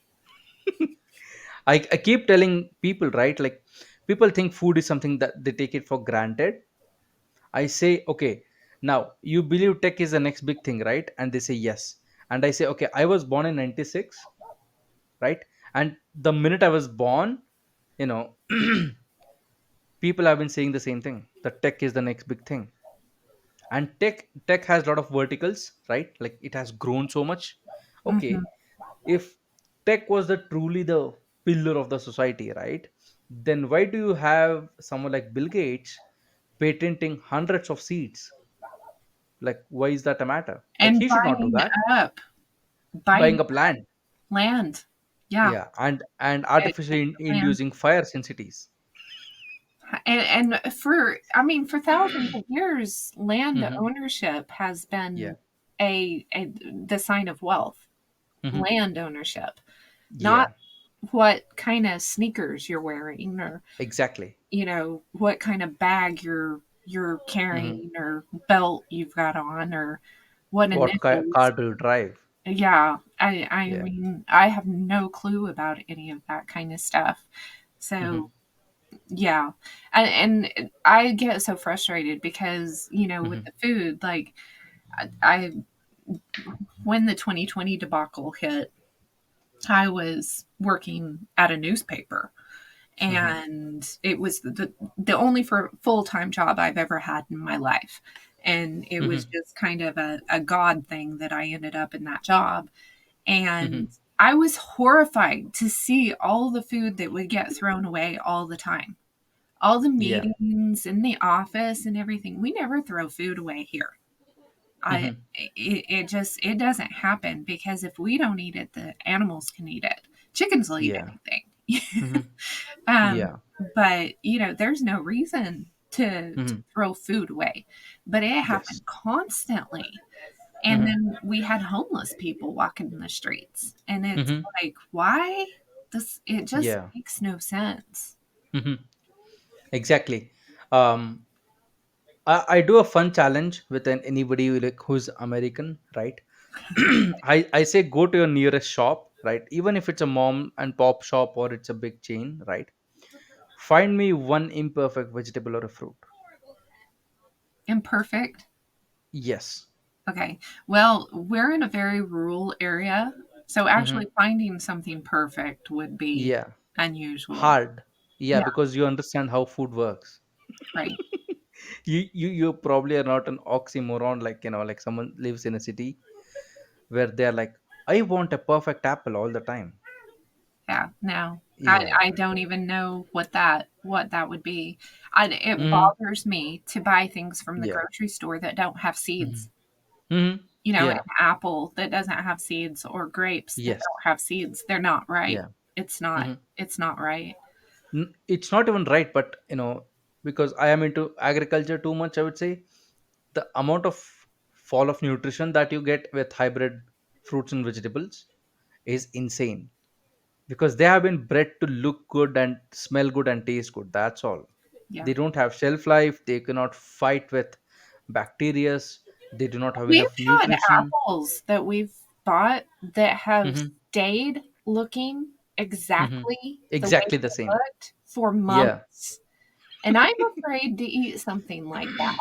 S1: I keep telling people, right? Like, people think food is something that they take it for granted. I say, okay, now you believe tech is the next big thing, right? And they say yes. And I say, okay, I was born in 96, right? And the minute I was born, you know, people have been saying the same thing, that tech is the next big thing. And tech has a lot of verticals, right? Like, it has grown so much.
S2: Hmm.
S1: Okay, if tech was the truly the pillar of the society, right, then why do you have someone like Bill Gates patenting hundreds of seeds? Like, why is that a matter? Like,
S2: And
S1: he should not do that.
S2: up, buying
S1: Buying up land.
S2: land. Yeah.
S1: Yeah, and
S2: It,
S1: artificially
S2: land.
S1: inducing fires in cities.
S2: And for, I mean, for thousands of years, land
S1: Hmm.
S2: ownership has
S1: Yeah.
S2: been the sign of wealth.
S1: Hmm.
S2: Land ownership, not
S1: Yeah,
S2: what kind of sneakers you're wearing, or
S1: exactly.
S2: what kind of bag you're
S1: Hmm.
S2: carrying, or belt you've got on, or what
S1: What car
S2: initials.
S1: do you drive?
S2: Yeah, I
S1: Yeah.
S2: mean, I have no clue about any of that kind of stuff.
S1: Hmm.
S2: So yeah. And I get so frustrated because, with
S1: Hmm.
S2: the food, like, I when the 2020 debacle hit, I was working at a newspaper,
S1: Hmm.
S2: and it was the only for full-time job I've ever had in my life. And it was
S1: Hmm.
S2: just kind of a God thing that I ended up in that job. And
S1: Hmm.
S2: I was horrified to see all the food that would get thrown away all the time. All the
S1: Yeah.
S2: meetings in the office and everything. We never throw food away here. I
S1: Hmm.
S2: it just it doesn't happen, because if we don't eat it, the animals can eat it. Chickens will eat
S1: Yeah.
S2: anything.
S1: Hmm.
S2: um,
S1: Yeah.
S2: but there's no reason to
S1: Hmm.
S2: throw food away. But it
S1: Yes.
S2: happened constantly. And
S1: Hmm.
S2: then we had homeless people walking in the streets. And it's
S1: Hmm.
S2: like, why? It just
S1: Yeah.
S2: makes no sense.
S1: Hmm. Exactly. um I do a fun challenge with anybody like who's American, right? I say, go to your nearest shop, right? Even if it's a mom and pop shop or it's a big chain, right? Find me one imperfect vegetable or a fruit.
S2: Imperfect.
S1: Yes.
S2: Okay. Well, we're in a very rural area, so
S1: Hmm.
S2: actually finding something perfect would be
S1: Yeah.
S2: unusual.
S1: Hard. Yeah,
S2: Yeah,
S1: because you understand how food works.
S2: right.
S1: You probably are not an oxymoron, like, like someone lives in a city where they're like, I want a perfect apple all the time.
S2: Yeah. No.
S1: Yeah.
S2: I don't even know what that would be. It
S1: Hmm.
S2: bothers me to buy things from the
S1: Yeah.
S2: grocery store that don't have
S1: Hmm.
S2: seeds.
S1: Hmm.
S2: An
S1: Yeah.
S2: apple that doesn't have seeds, or grapes that
S1: Yes.
S2: don't have seeds. They're not right.
S1: Yeah.
S2: It's not.
S1: Hmm.
S2: It's not right.
S1: It's not even right, but because I am into agriculture too much, I would say the amount of fall of nutrition that you get with hybrid fruits and vegetables is insane, because they have been bred to look good and smell good and taste good. That's all.
S2: Yeah.
S1: They don't have shelf life. They cannot fight with bacteria. They do not have
S2: We've
S1: enough
S2: had
S1: nutrition.
S2: apples that we've bought that have
S1: Hmm.
S2: stayed looking
S1: Hmm.
S2: exactly the way
S1: Exactly the
S2: it
S1: same.
S2: looked for
S1: Yeah.
S2: months. And I'm afraid to eat something like that.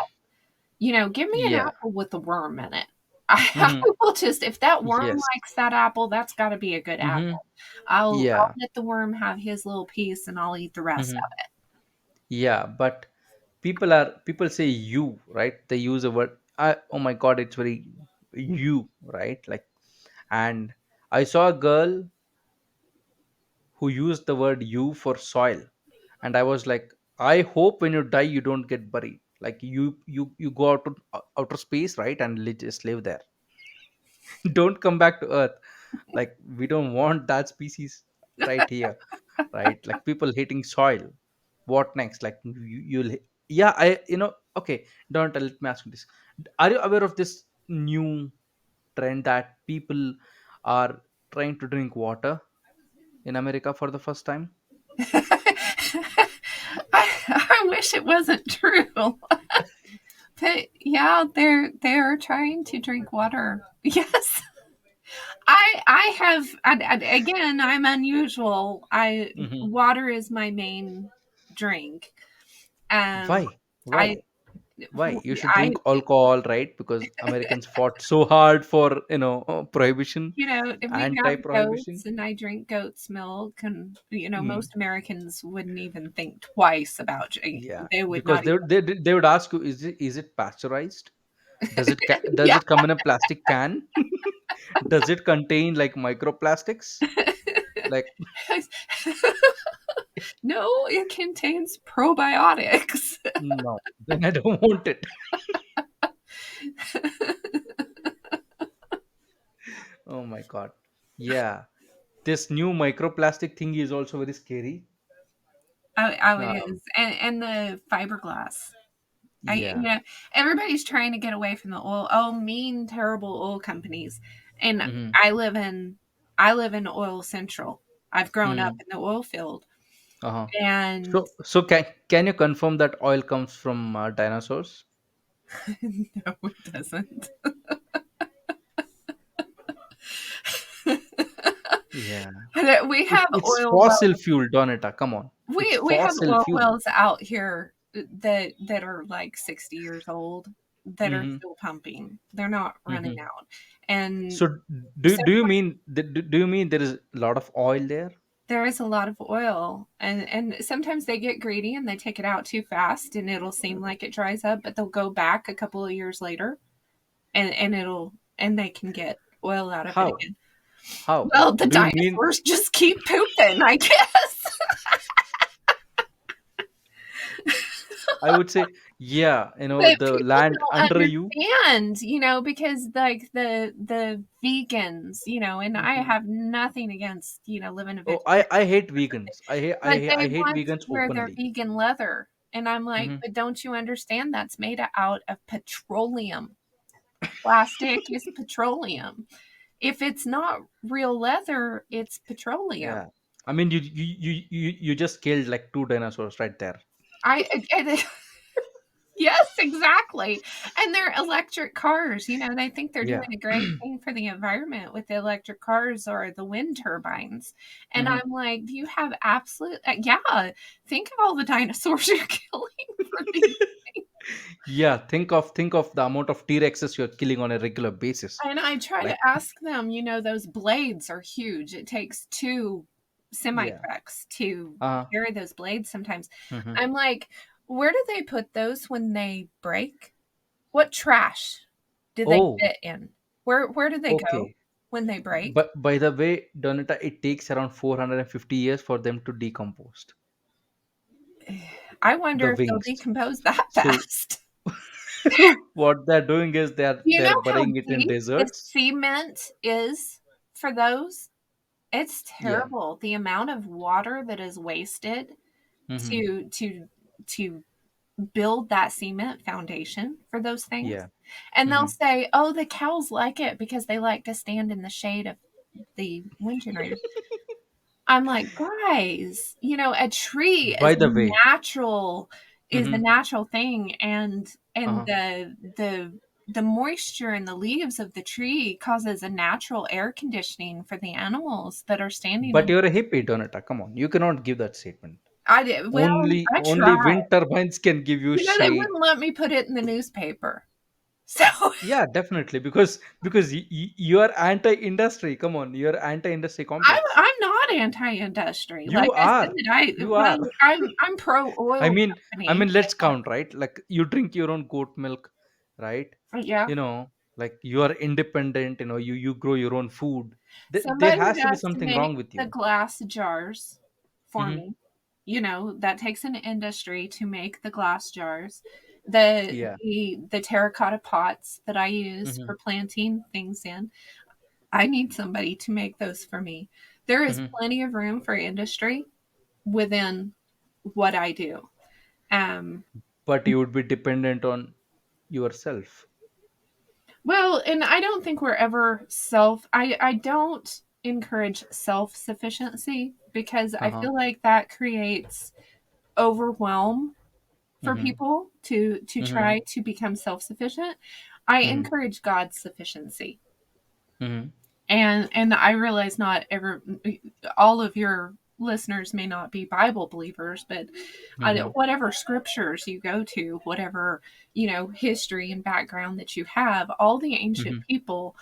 S2: Give me an
S1: Yeah.
S2: apple with a worm in it. I
S1: Hmm.
S2: will just, if that worm
S1: Yes.
S2: likes that apple, that's got to be a good
S1: Hmm.
S2: apple. I'll
S1: Yeah.
S2: let the worm have his little piece and I'll eat the rest
S1: Hmm.
S2: of it.
S1: Yeah. But people say you, right? They use a word. Oh my God, it's very you, right? Like, and I saw a girl who used the word you for soil, and I was like, I hope when you die you don't get buried. Like you go out to outer space, right, and just live there. Don't come back to Earth. Like, we don't want that species right here, right? Like, people hating soil. What next? Like, you'll yeah, okay. Don't let me ask you this. Are you aware of this new trend that people are trying to drink water in America for the first time?
S2: I wish it wasn't true. But yeah, they're trying to drink water. Yes. I have again, I'm unusual. I
S1: Hmm.
S2: Water is my main drink. Um
S1: Why?
S2: I
S1: Why? Why? You should
S2: I
S1: drink alcohol, right? Because Americans fought so hard for, prohibition,
S2: we have
S1: anti-prohibition.
S2: goats and I drink goat's milk, and
S1: Mm,
S2: most Americans wouldn't even think twice about
S1: yeah,
S2: they would
S1: because
S2: not
S1: they would ask you, is it pasteurized? Does
S2: yeah.
S1: it come in a plastic can? Does it contain like microplastics? Like,
S2: No, it contains probiotics.
S1: no, then I don't want it. Oh my God. Yeah, this new microplastic thing is also very scary.
S2: It
S1: Um,
S2: is, and the fiberglass.
S1: yeah.
S2: Everybody's trying to get away from the oil. Oh, mean, terrible oil companies. And
S1: Mm-hmm.
S2: I live in, I live in oil central. I've grown up
S1: Mm-hmm.
S2: in the oil field,
S1: Uh-huh.
S2: and
S1: So can you confirm that oil comes from dinosaurs?
S2: no, it doesn't.
S1: Yeah.
S2: We have
S1: It's
S2: oil
S1: fossil
S2: wells.
S1: fuel, Donita. Come on. It's
S2: We have
S1: fossil
S2: oil
S1: fuel.
S2: wells out here that are like 60 years old that are
S1: Mm-hmm.
S2: still pumping. They're not running
S1: Mm-hmm.
S2: out. And
S1: So
S2: so
S1: do you mean do you mean there is a lot of oil there?
S2: there is a lot of oil, and sometimes they get greedy and they take it out too fast and it'll seem like it dries up, but they'll go back a couple of years later and they can get oil out of it
S1: How?
S2: again.
S1: How?
S2: Well, the
S1: Do you mean?
S2: dinosaurs just keep pooping, I guess.
S1: I would say, yeah.
S2: But
S1: The
S2: people
S1: land
S2: don't
S1: under you.
S2: understand, because like the vegans, and I
S1: Mhm.
S2: have nothing against, living a
S1: Oh,
S2: vegetarian,
S1: I hate vegans.
S2: but they
S1: I hate
S2: want to
S1: vegans
S2: wear their
S1: openly.
S2: vegan leather. And I'm like,
S1: Hmm.
S2: but don't you understand that's made out of petroleum? Plastic is petroleum. If it's not real leather, it's
S1: Yeah.
S2: petroleum.
S1: I mean, you just killed like two dinosaurs right there.
S2: I Yes, exactly. And they're electric cars, they think they're doing
S1: Yeah.
S2: a great thing for the environment with the electric cars or the wind turbines. And
S1: Hmm.
S2: I'm like, "Do you have absolute yeah, think of all the dinosaurs you're killing for these things."
S1: Yeah. Think of the amount of T-Rexes you're killing on a regular basis.
S2: And I try to
S1: Like,
S2: ask them, those blades are huge. It takes 2 semi
S1: yeah.
S2: trucks to
S1: Uh.
S2: carry those blades sometimes.
S1: Hmm.
S2: I'm like, "Where do they put those when they break? What trash do they
S1: Oh.
S2: fit in? Where do they go
S1: Okay.
S2: when they break?"
S1: But by the way, Donita, it takes around 450 years for them to decompose
S2: I
S1: the
S2: wonder if they'll
S1: wings.
S2: decompose that
S1: So
S2: fast.
S1: what they're doing is
S2: Do you
S1: they're
S2: know how
S1: burying it in
S2: deep the
S1: deserts.
S2: cement is for those? It's
S1: Yeah.
S2: terrible, the amount of water that is wasted
S1: Hmm.
S2: to build that cement foundation for those things.
S1: Yeah.
S2: And they'll
S1: Hmm.
S2: say, "Oh, the cows like it because they like to stand in the shade of the wind generator." I'm like, "Guys, a tree
S1: By the way.
S2: natural is a
S1: Hmm.
S2: natural thing, and
S1: Uh-huh.
S2: the the moisture in the leaves of the tree causes a natural air conditioning for the animals that are standing
S1: But
S2: in.
S1: you're a hippie, Donata. Come on, you cannot give that statement.
S2: I did well. I
S1: Only
S2: tried.
S1: wind turbines can give you
S2: They
S1: shade.
S2: wouldn't let me put it in the newspaper. So
S1: Yeah, definitely, because you are anti-industry. Come on, you're anti-industry complex.
S2: I'm not anti-industry. Like
S1: You
S2: I said,
S1: are, you are.
S2: I'm pro
S1: I
S2: oil
S1: mean,
S2: company.
S1: let's count, right? Like you drink your own goat milk, right?
S2: Yeah.
S1: You know, like you are independent. You know, you grow your own food. There
S2: Somebody
S1: has to be
S2: has to
S1: something
S2: make
S1: wrong with
S2: the
S1: you.
S2: glass jars for
S1: Hmm.
S2: me. That takes an industry to make the glass jars. The
S1: Yeah.
S2: the terracotta pots that I use
S1: Hmm.
S2: for planting things in. I need somebody to make those for me. There is
S1: Hmm.
S2: plenty of room for industry within what I do. Um,
S1: But you would be dependent on yourself.
S2: well, and I don't think we're ever I don't encourage self-sufficiency because
S1: Uh
S2: I
S1: huh.
S2: feel like that creates overwhelm for
S1: Hmm.
S2: people to
S1: Hmm.
S2: try to become self-sufficient. I
S1: Hmm.
S2: encourage God's sufficiency.
S1: Hmm.
S2: And I realize not every all of your listeners may not be Bible believers, but
S1: Hmm.
S2: whatever scriptures you go to, whatever history and background that you have, all the ancient
S1: Hmm.
S2: people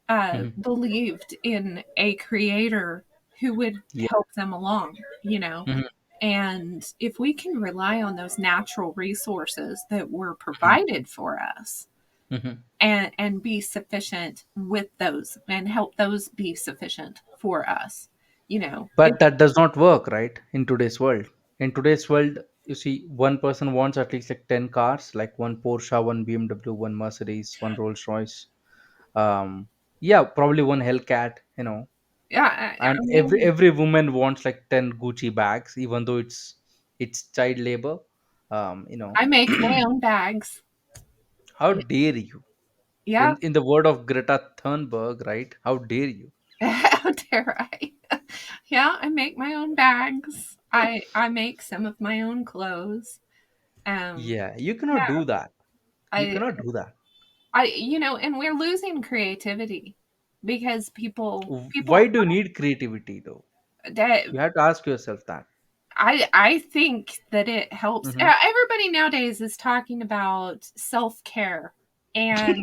S1: Hmm.
S2: believed in a creator who would
S1: Yeah.
S2: help them along.
S1: Hmm.
S2: And if we can rely on those natural resources that were
S1: Hmm.
S2: provided for us,
S1: Hmm.
S2: and be sufficient with those and help those be sufficient for us. It
S1: But that does not work, right? In today's world. In today's world, you see, one person wants at least like 10 cars, like one Porsche, one BMW, one Mercedes, one Rolls Royce. Yeah, probably one Hellcat,
S2: Yeah,
S1: and
S2: I
S1: every
S2: mean,
S1: every woman wants like 10 Gucci bags, even though it's child labor.
S2: I make my own bags.
S1: How dare you?
S2: Yeah,
S1: In the word of Greta Thunberg, right? How dare you?
S2: how dare I? Yeah, I make my own bags. I make some of my own clothes. Um,
S1: Yeah, you cannot
S2: yeah,
S1: do that. You
S2: I
S1: cannot do that.
S2: and we're losing creativity because people
S1: Why do you need creativity though?
S2: that
S1: You have to ask yourself that.
S2: I think that it helps.
S1: Hmm.
S2: Everybody nowadays is talking about self care and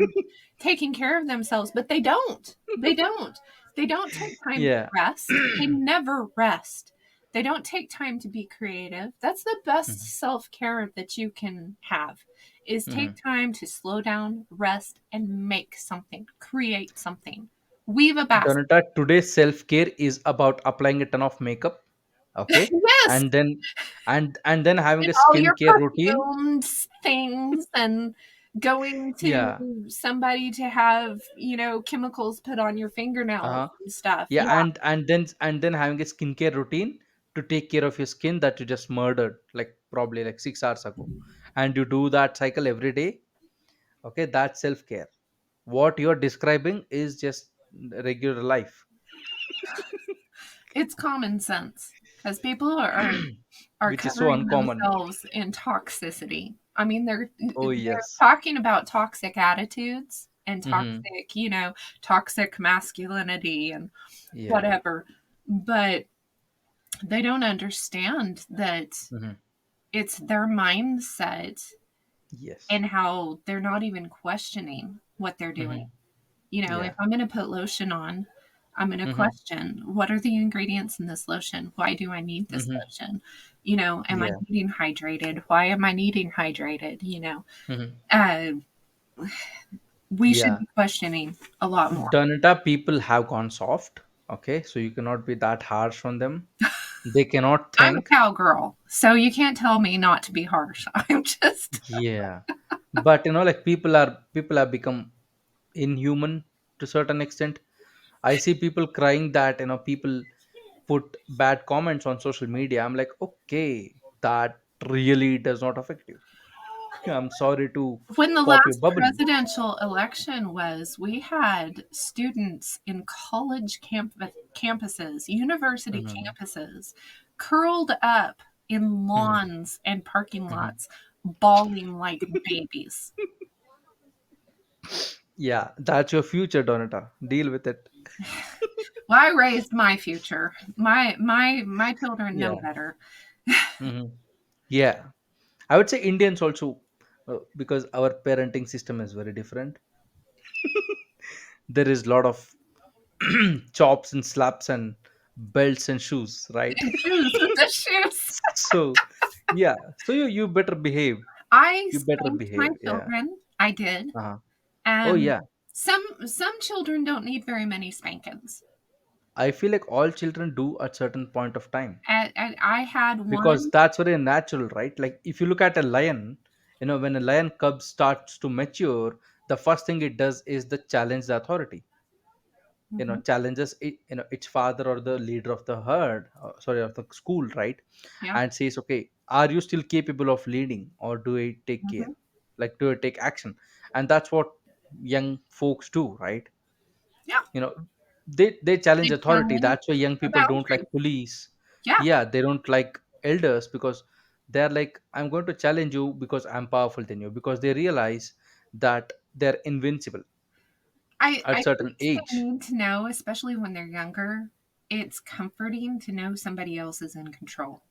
S2: taking care of themselves, but they don't. They don't. They don't take time to
S1: Yeah.
S2: rest. They never rest. They don't take time to be creative. That's the best
S1: Mhm.
S2: self care that you can have. Is take
S1: Mhm.
S2: time to slow down, rest, and make something, create something, weave a basket.
S1: Donata, today's self-care is about applying a ton of makeup, okay,
S2: Yes,
S1: and then having
S2: and
S1: a
S2: all your
S1: skincare routine.
S2: perfumed things and going
S1: Yeah.
S2: to somebody to have, chemicals put on your fingernails
S1: Uh-huh.
S2: and stuff.
S1: Yeah,
S2: Yeah.
S1: and then having a skincare routine to take care of your skin that you just murdered like probably like 6 hours ago, and you do that cycle every day. Okay, that's self-care. What you're describing is just regular life.
S2: It's common sense because people are
S1: Which is so
S2: covering
S1: uncommon.
S2: themselves in toxicity. I mean,
S1: Oh
S2: they're
S1: yes.
S2: talking about toxic attitudes and
S1: Mm-hmm.
S2: toxic masculinity and
S1: Yeah.
S2: whatever, but they don't understand that
S1: Mm-hmm.
S2: it's their mindset
S1: Yes.
S2: and how they're not even questioning what they're doing.
S1: Mm-hmm.
S2: If
S1: Yeah.
S2: I'm going to put lotion on, I'm going to
S1: Mm-hmm.
S2: question what are the ingredients in this lotion? Why do I need this
S1: Mm-hmm.
S2: lotion? Am I
S1: Yeah.
S2: needing hydrated? Why am I needing hydrated?
S1: Mm-hmm.
S2: Uh, we should
S1: Yeah.
S2: be questioning a lot more.
S1: Donata, people have gone soft. Okay, so you cannot be that harsh on them. They cannot
S2: I'm a
S1: think.
S2: cowgirl, so you can't tell me not to be harsh. I'm just,
S1: Yeah. But like people have become inhuman to certain extent. I see people crying that people put bad comments on social media. I'm like, okay, that really does not affect you. I'm sorry to
S2: when the
S1: pop your
S2: last
S1: bubble.
S2: presidential election was, we had students in campuses, university
S1: Hmm.
S2: campuses, curled up in
S1: Hmm.
S2: lawns and parking
S1: Hmm.
S2: lots, bawling like babies.
S1: Yeah, that's your future, Donata. Deal with it.
S2: Well, I raised my future. My children know
S1: Yeah.
S2: better.
S1: Hmm. Yeah. I would say Indians also, because our parenting system is very different. There is a lot of chops and slaps and belts and shoes, right?
S2: The shoes, the shoes.
S1: So, yeah. So you better behave.
S2: I
S1: You better
S2: spanked my
S1: behave. Yeah.
S2: children. I did.
S1: Uh-huh. Oh,
S2: And
S1: yeah.
S2: some children don't need very many spankings.
S1: I feel like all children do at certain point of time,
S2: And I had
S1: because
S2: one.
S1: that's very natural, right? Like if you look at a lion, when a lion cub starts to mature, the first thing it does is the challenge the authority.
S2: Mhm,
S1: Challenges its father or the leader of the herd, sorry, of the school, right?
S2: yeah.
S1: And says, okay, are you still capable of leading, or do I take care,
S2: Mhm,
S1: like do I take action? And that's what young folks do, right?
S2: yeah.
S1: you know they challenge
S2: They
S1: authority.
S2: challenge
S1: That's why young
S2: the
S1: people don't like
S2: boundary.
S1: police.
S2: Yeah.
S1: Yeah, they don't like elders, because they're like, I'm going to challenge you because I'm powerful than you, because they realize that they're invincible
S2: I
S1: at
S2: think
S1: certain
S2: they
S1: age.
S2: need to know, especially when they're younger, it's comforting to know somebody else is in control.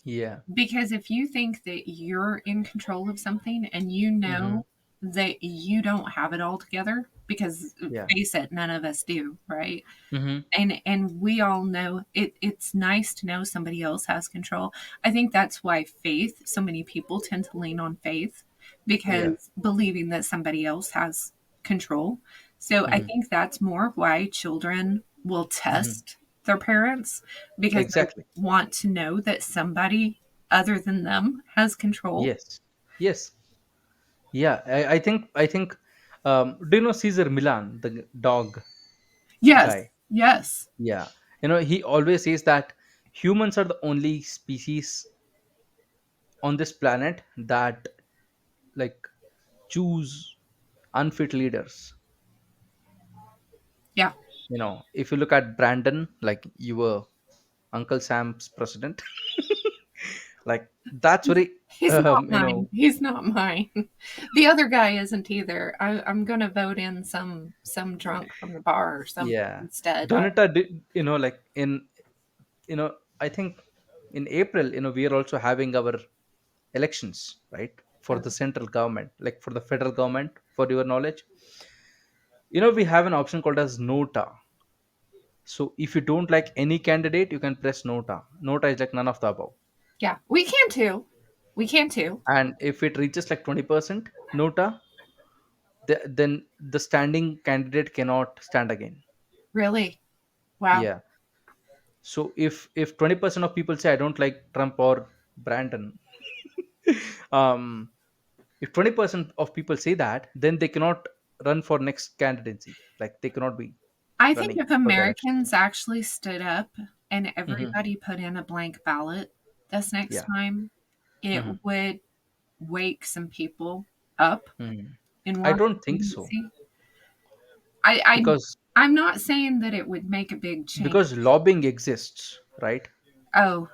S1: Yeah.
S2: Because if you think that you're in control of something and you
S1: Hmm.
S2: know that you don't have it all together, because
S1: Yeah.
S2: face it, none of us do, right?
S1: Hmm.
S2: And we all know it's nice to know somebody else has control. I think that's why faith, so many people tend to lean on faith,
S1: Yeah.
S2: because believing that somebody else has control. So I
S1: Hmm.
S2: think that's more why children will
S1: Hmm.
S2: test their parents, because they
S1: Exactly.
S2: want to know that somebody other than them has control.
S1: Yes. Yes. Yeah, I think do you know Caesar Milan, the dog
S2: Yes,
S1: guy?
S2: yes.
S1: Yeah. He always says that humans are the only species on this planet that, like, choose unfit leaders.
S2: Yeah.
S1: If you look at Brandon, like, you were Uncle Sam's president. Like, that's very
S2: He's not
S1: um, you
S2: mine.
S1: know
S2: He's not mine. The other guy isn't either. I'm gonna vote in some drunk from the bar or something
S1: yeah.
S2: instead.
S1: Donita did, like, I think in April, we are also having our elections, right, for the central government, like for the federal government. For your knowledge, we have an option called as nota. So if you don't like any candidate, you can press nota. Nota is like none of the above.
S2: Yeah, we can too. We can too.
S1: And if it reaches like 20% nota, then the standing candidate cannot stand again.
S2: Really? Wow.
S1: Yeah. So if 20% of people say, I don't like Trump or Brandon, um if 20% of people say that, then they cannot run for next candidacy, like they cannot be
S2: I think
S1: running
S2: if
S1: for the election.
S2: Americans actually stood up and
S1: Hmm.
S2: everybody put in a blank ballot this next
S1: Yeah.
S2: time,
S1: Hmm.
S2: it would wake some people up
S1: Hmm.
S2: in
S1: I don't think so,
S2: Washington. I, I
S1: because
S2: I'm not saying that it would make a big change.
S1: lobbying exists, right?
S2: Oh,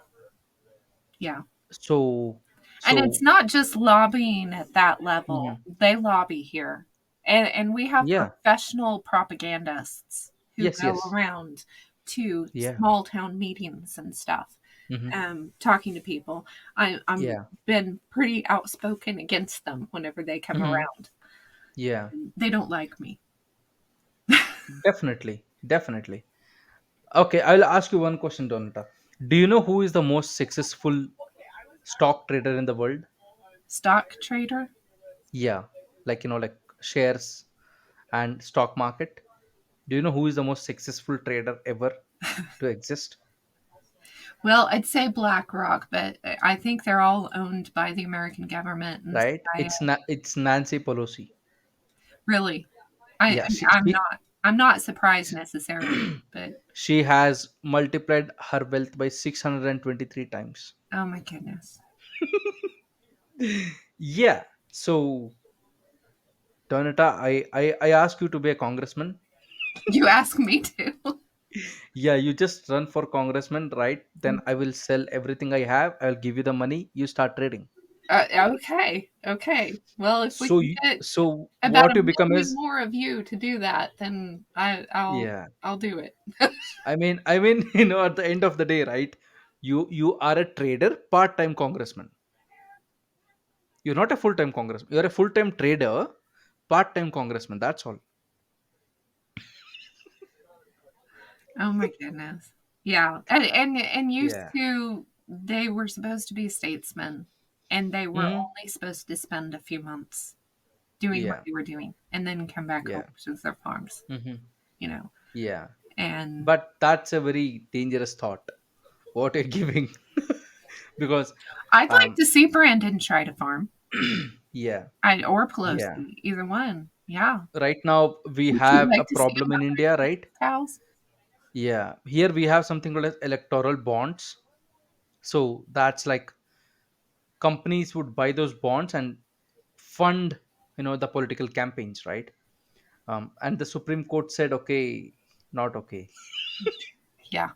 S2: yeah.
S1: So
S2: And it's
S1: so
S2: not just lobbying at that level.
S1: mhm.
S2: They lobby here. And we have
S1: Yeah.
S2: professional propagandists who
S1: Yes,
S2: go
S1: yes.
S2: around to
S1: Yeah.
S2: small town meetings and stuff,
S1: Hmm.
S2: talking to people. I'm
S1: Yeah.
S2: been pretty outspoken against them whenever they come
S1: Hmm.
S2: around.
S1: Yeah.
S2: They don't like me.
S1: Definitely, definitely. Okay, I'll ask you one question, Donata. Do you know who is the most successful stock trader in the world?
S2: Stock trader?
S1: Yeah, like, like shares and stock market. Do you know who is the most successful trader ever to exist?
S2: Well, I'd say BlackRock, but I think they're all owned by the American government and the
S1: Right?
S2: CIA.
S1: It's Nancy Pelosi.
S2: Really. I
S1: Yeah,
S2: I'm not surprised necessarily, but
S1: she has multiplied her wealth by 623 times.
S2: oh my goodness.
S1: Yeah. So, Donata, I ask you to be a congressman.
S2: You ask me to.
S1: Yeah, you just run for congressman, right? Then I will sell everything I have. I'll give you the money. You start trading.
S2: Okay, okay. Well, if we
S1: So
S2: can get
S1: so
S2: about
S1: what
S2: a
S1: you become
S2: million
S1: is,
S2: more of you to do that, then
S1: yeah.
S2: I'll do it.
S1: I mean, at the end of the day, right? You are a trader, part-time congressman. You're not a full-time congressman. You're a full-time trader, part-time congressman. That's all.
S2: Oh my goodness. Yeah, and used
S1: Yeah.
S2: to they were supposed to be statesmen, and they were
S1: Hmm.
S2: only supposed to spend a few months doing what
S1: Yeah.
S2: they were doing, and then come back home
S1: Yeah.
S2: to their farms,
S1: Hmm.
S2: you know.
S1: Yeah.
S2: And
S1: But that's a very dangerous thought. What you're giving, because
S2: I'd like
S1: um,
S2: to see Brandon try to farm.
S1: yeah,
S2: I or
S1: yeah.
S2: Pelosi, either one. Yeah.
S1: Right now we
S2: Would you
S1: have a
S2: like to see
S1: problem in
S2: about
S1: India, right?
S2: cows?
S1: Yeah, here we have something called as electoral bonds. So that's like companies would buy those bonds and fund, the political campaigns, right? And the Supreme Court said, okay, not okay.
S2: Yeah.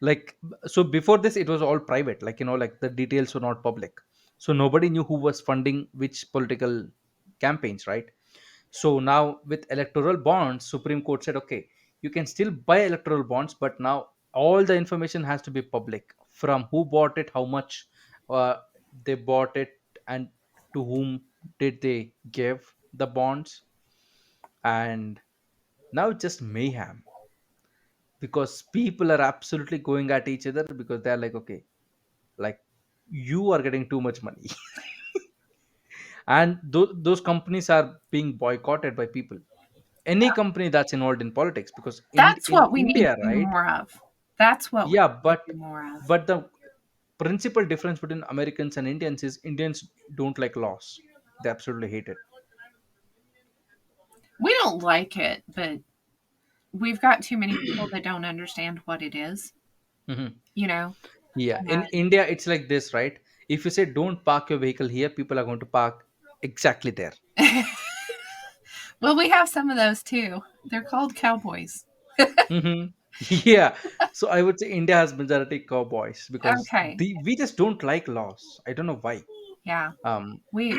S1: Like, so before this it was all private, like, like the details were not public, so nobody knew who was funding which political campaigns, right? So now with electoral bonds, Supreme Court said, okay, you can still buy electoral bonds, but now all the information has to be public, from who bought it, how much they bought it, and to whom did they give the bonds. And now it's just mayhem, because people are absolutely going at each other, because they're like, okay, like, you are getting too much money. And those companies are being boycotted by people, any company that's involved in politics, because
S2: That's
S1: in
S2: what we need
S1: India,
S2: to do
S1: right?
S2: more of. That's what we
S1: Yeah,
S2: need
S1: but
S2: to do more of.
S1: the principal difference between Americans and Indians is Indians don't like laws. They absolutely hate it.
S2: We don't like it, but we've got too many people that don't understand what it is,
S1: Hmm.
S2: you know?
S1: Yeah, in
S2: And
S1: India it's like this, right? If you say don't park your vehicle here, people are going to park exactly there.
S2: well, we have some of those too. They're called cowboys.
S1: Hmm. Yeah. So I would say India has majority cowboys, because
S2: Okay.
S1: we just don't like laws. I don't know why.
S2: Yeah.
S1: um
S2: We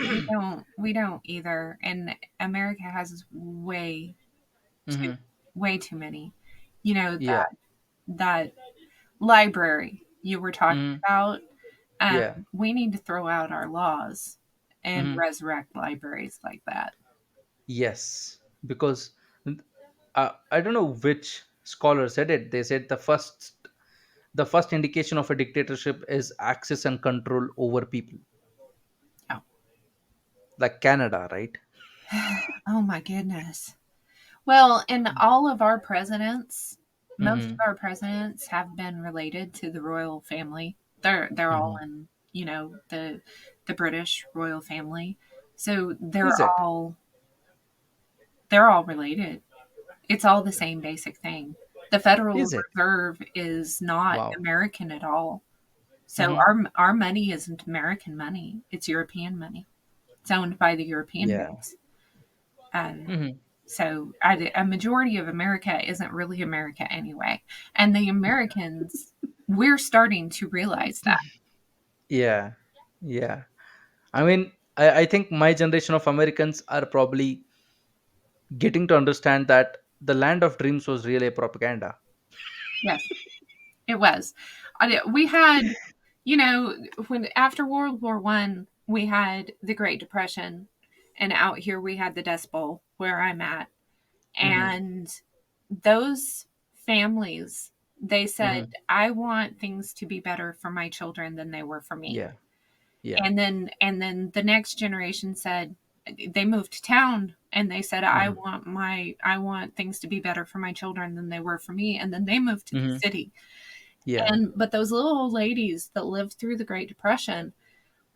S2: don't either. And America has too
S1: hmm.
S2: way too many. You know,
S1: Yeah.
S2: that library you were talking
S1: Hmm.
S2: about,
S1: Yeah.
S2: we need to throw out our laws and
S1: Hmm.
S2: resurrect libraries like that.
S1: Yes, because I don't know which scholar said it. They said the first indication of a dictatorship is access and control over people,
S2: Oh.
S1: like Canada, right?
S2: Oh my goodness. Well, and all of our presidents, most of
S1: Mm-hmm.
S2: our presidents have been related to the royal family. They're all
S1: Mm-hmm.
S2: in, the British royal family. So
S1: Is it?
S2: they're all related. It's all the same basic thing. The Federal
S1: Is it?
S2: Reserve is not
S1: Wow.
S2: American at all. So
S1: Mm-hmm.
S2: our money isn't American money. It's European money. It's owned by the European
S1: Yeah.
S2: banks. And
S1: Mm-hmm.
S2: so a majority of America isn't really America anyway. And the Americans, we're starting to realize that.
S1: Yeah. Yeah. I think my generation of Americans are probably getting to understand that the land of dreams was really a propaganda.
S2: Yes, it was. We had, when after World War One, we had the Great Depression, and out here we had the Dust Bowl where I'm at.
S1: Mm-hmm.
S2: And those families, they said,
S1: Mm-hmm.
S2: I want things to be better for my children than they were for me.
S1: Yeah. Yeah.
S2: And then the next generation said, they moved to town and they said,
S1: Mm-hmm.
S2: I want things to be better for my children than they were for me. And then they moved to the
S1: Mm-hmm.
S2: city.
S1: Yeah.
S2: But those little old ladies that lived through the Great Depression,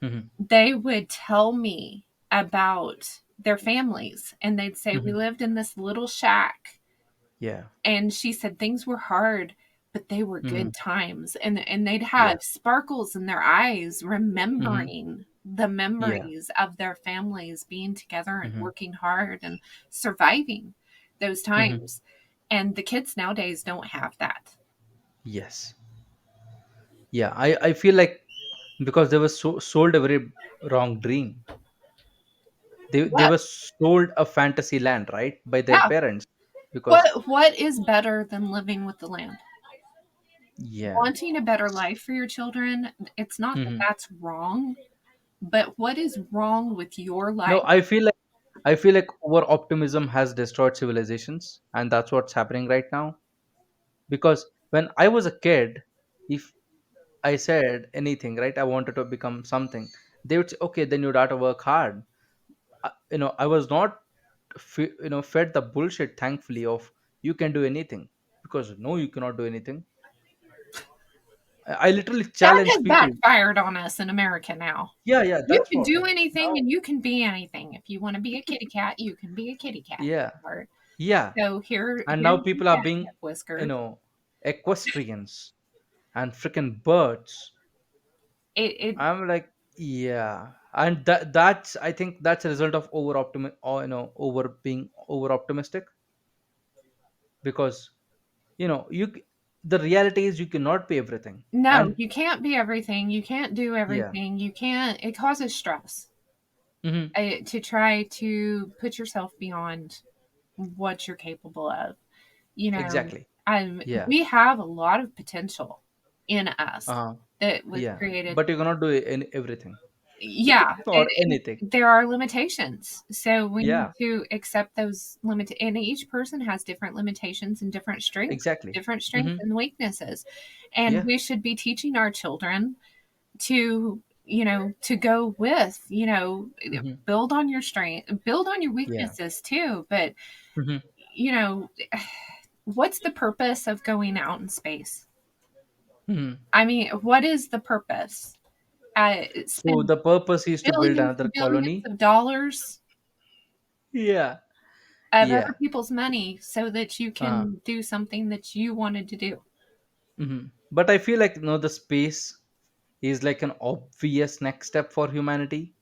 S1: Mm-hmm.
S2: they would tell me about their families, and they'd say, we
S1: Mm-hmm.
S2: lived in this little shack.
S1: Yeah.
S2: And she said things were hard, but they were
S1: Mm-hmm.
S2: good times. And they'd
S1: Yeah.
S2: have sparkles in their eyes,
S1: Mm-hmm.
S2: remembering the
S1: Yeah.
S2: memories of their families being together and
S1: Mm-hmm.
S2: working hard and surviving those
S1: Mm-hmm.
S2: times. And the kids nowadays don't have that.
S1: Yes. Yeah. I feel like because they were sold a very wrong dream. They
S2: What?
S1: were sold a fantasy land, right, by their
S2: Yeah.
S1: parents, because
S2: What is better than living with the land?
S1: yeah.
S2: Wanting a better life for your children, it's not that
S1: Hmm.
S2: that's wrong, but what is wrong with your life?
S1: No, I feel like over optimism has destroyed civilizations, and that's what's happening right now. Because when I was a kid, if I said anything, right, I wanted to become something, they would say, okay, then you'd have to work hard. I was not fed the bullshit, thankfully, of you can do anything, because no, you cannot do anything. I literally
S2: That
S1: challenge
S2: has
S1: people.
S2: backfired on us in America now.
S1: Yeah, yeah,
S2: You
S1: that's
S2: can
S1: what
S2: do anything
S1: now.
S2: and you can be anything. If you want to be a kitty cat, you can be a kitty cat.
S1: Yeah,
S2: Or
S1: yeah.
S2: so
S1: And now
S2: here's your
S1: people are being,
S2: catnip
S1: you
S2: whiskers.
S1: know equestrians and freaking birds.
S2: It
S1: I'm like, yeah. And that's, I think that's a result of over optimi- or over being over optimistic. Because the reality is you cannot be everything.
S2: No,
S1: And
S2: you can't be everything. You can't do
S1: yeah.
S2: everything. You can't. It causes stress
S1: Hmm.
S2: to try to put yourself beyond what you're capable of. You know,
S1: Exactly. Yeah.
S2: we have a lot of potential in us
S1: Uh-huh.
S2: that was
S1: Yeah,
S2: created.
S1: but you cannot do everything
S2: Yeah,
S1: or anything.
S2: there are limitations. So we need
S1: Yeah,
S2: to accept those limit, and each person has different limitations and
S1: exactly.
S2: different strengths
S1: Hmm.
S2: and weaknesses. And
S1: Yeah.
S2: we should be teaching our children to, to go with,
S1: Hmm.
S2: build on your strength, build on your
S1: Yeah.
S2: weaknesses too. But,
S1: Hmm.
S2: you know, what's the purpose of going out in space?
S1: Hmm.
S2: I mean, what is the purpose?
S1: So
S2: Spend
S1: the purpose is to build
S2: billions
S1: another
S2: and billions
S1: colony.
S2: of dollars
S1: Yeah.
S2: of other
S1: Yeah.
S2: people's money so that you
S1: uh
S2: can do something that you wanted to do.
S1: but I feel like, the space is like an obvious next step for humanity,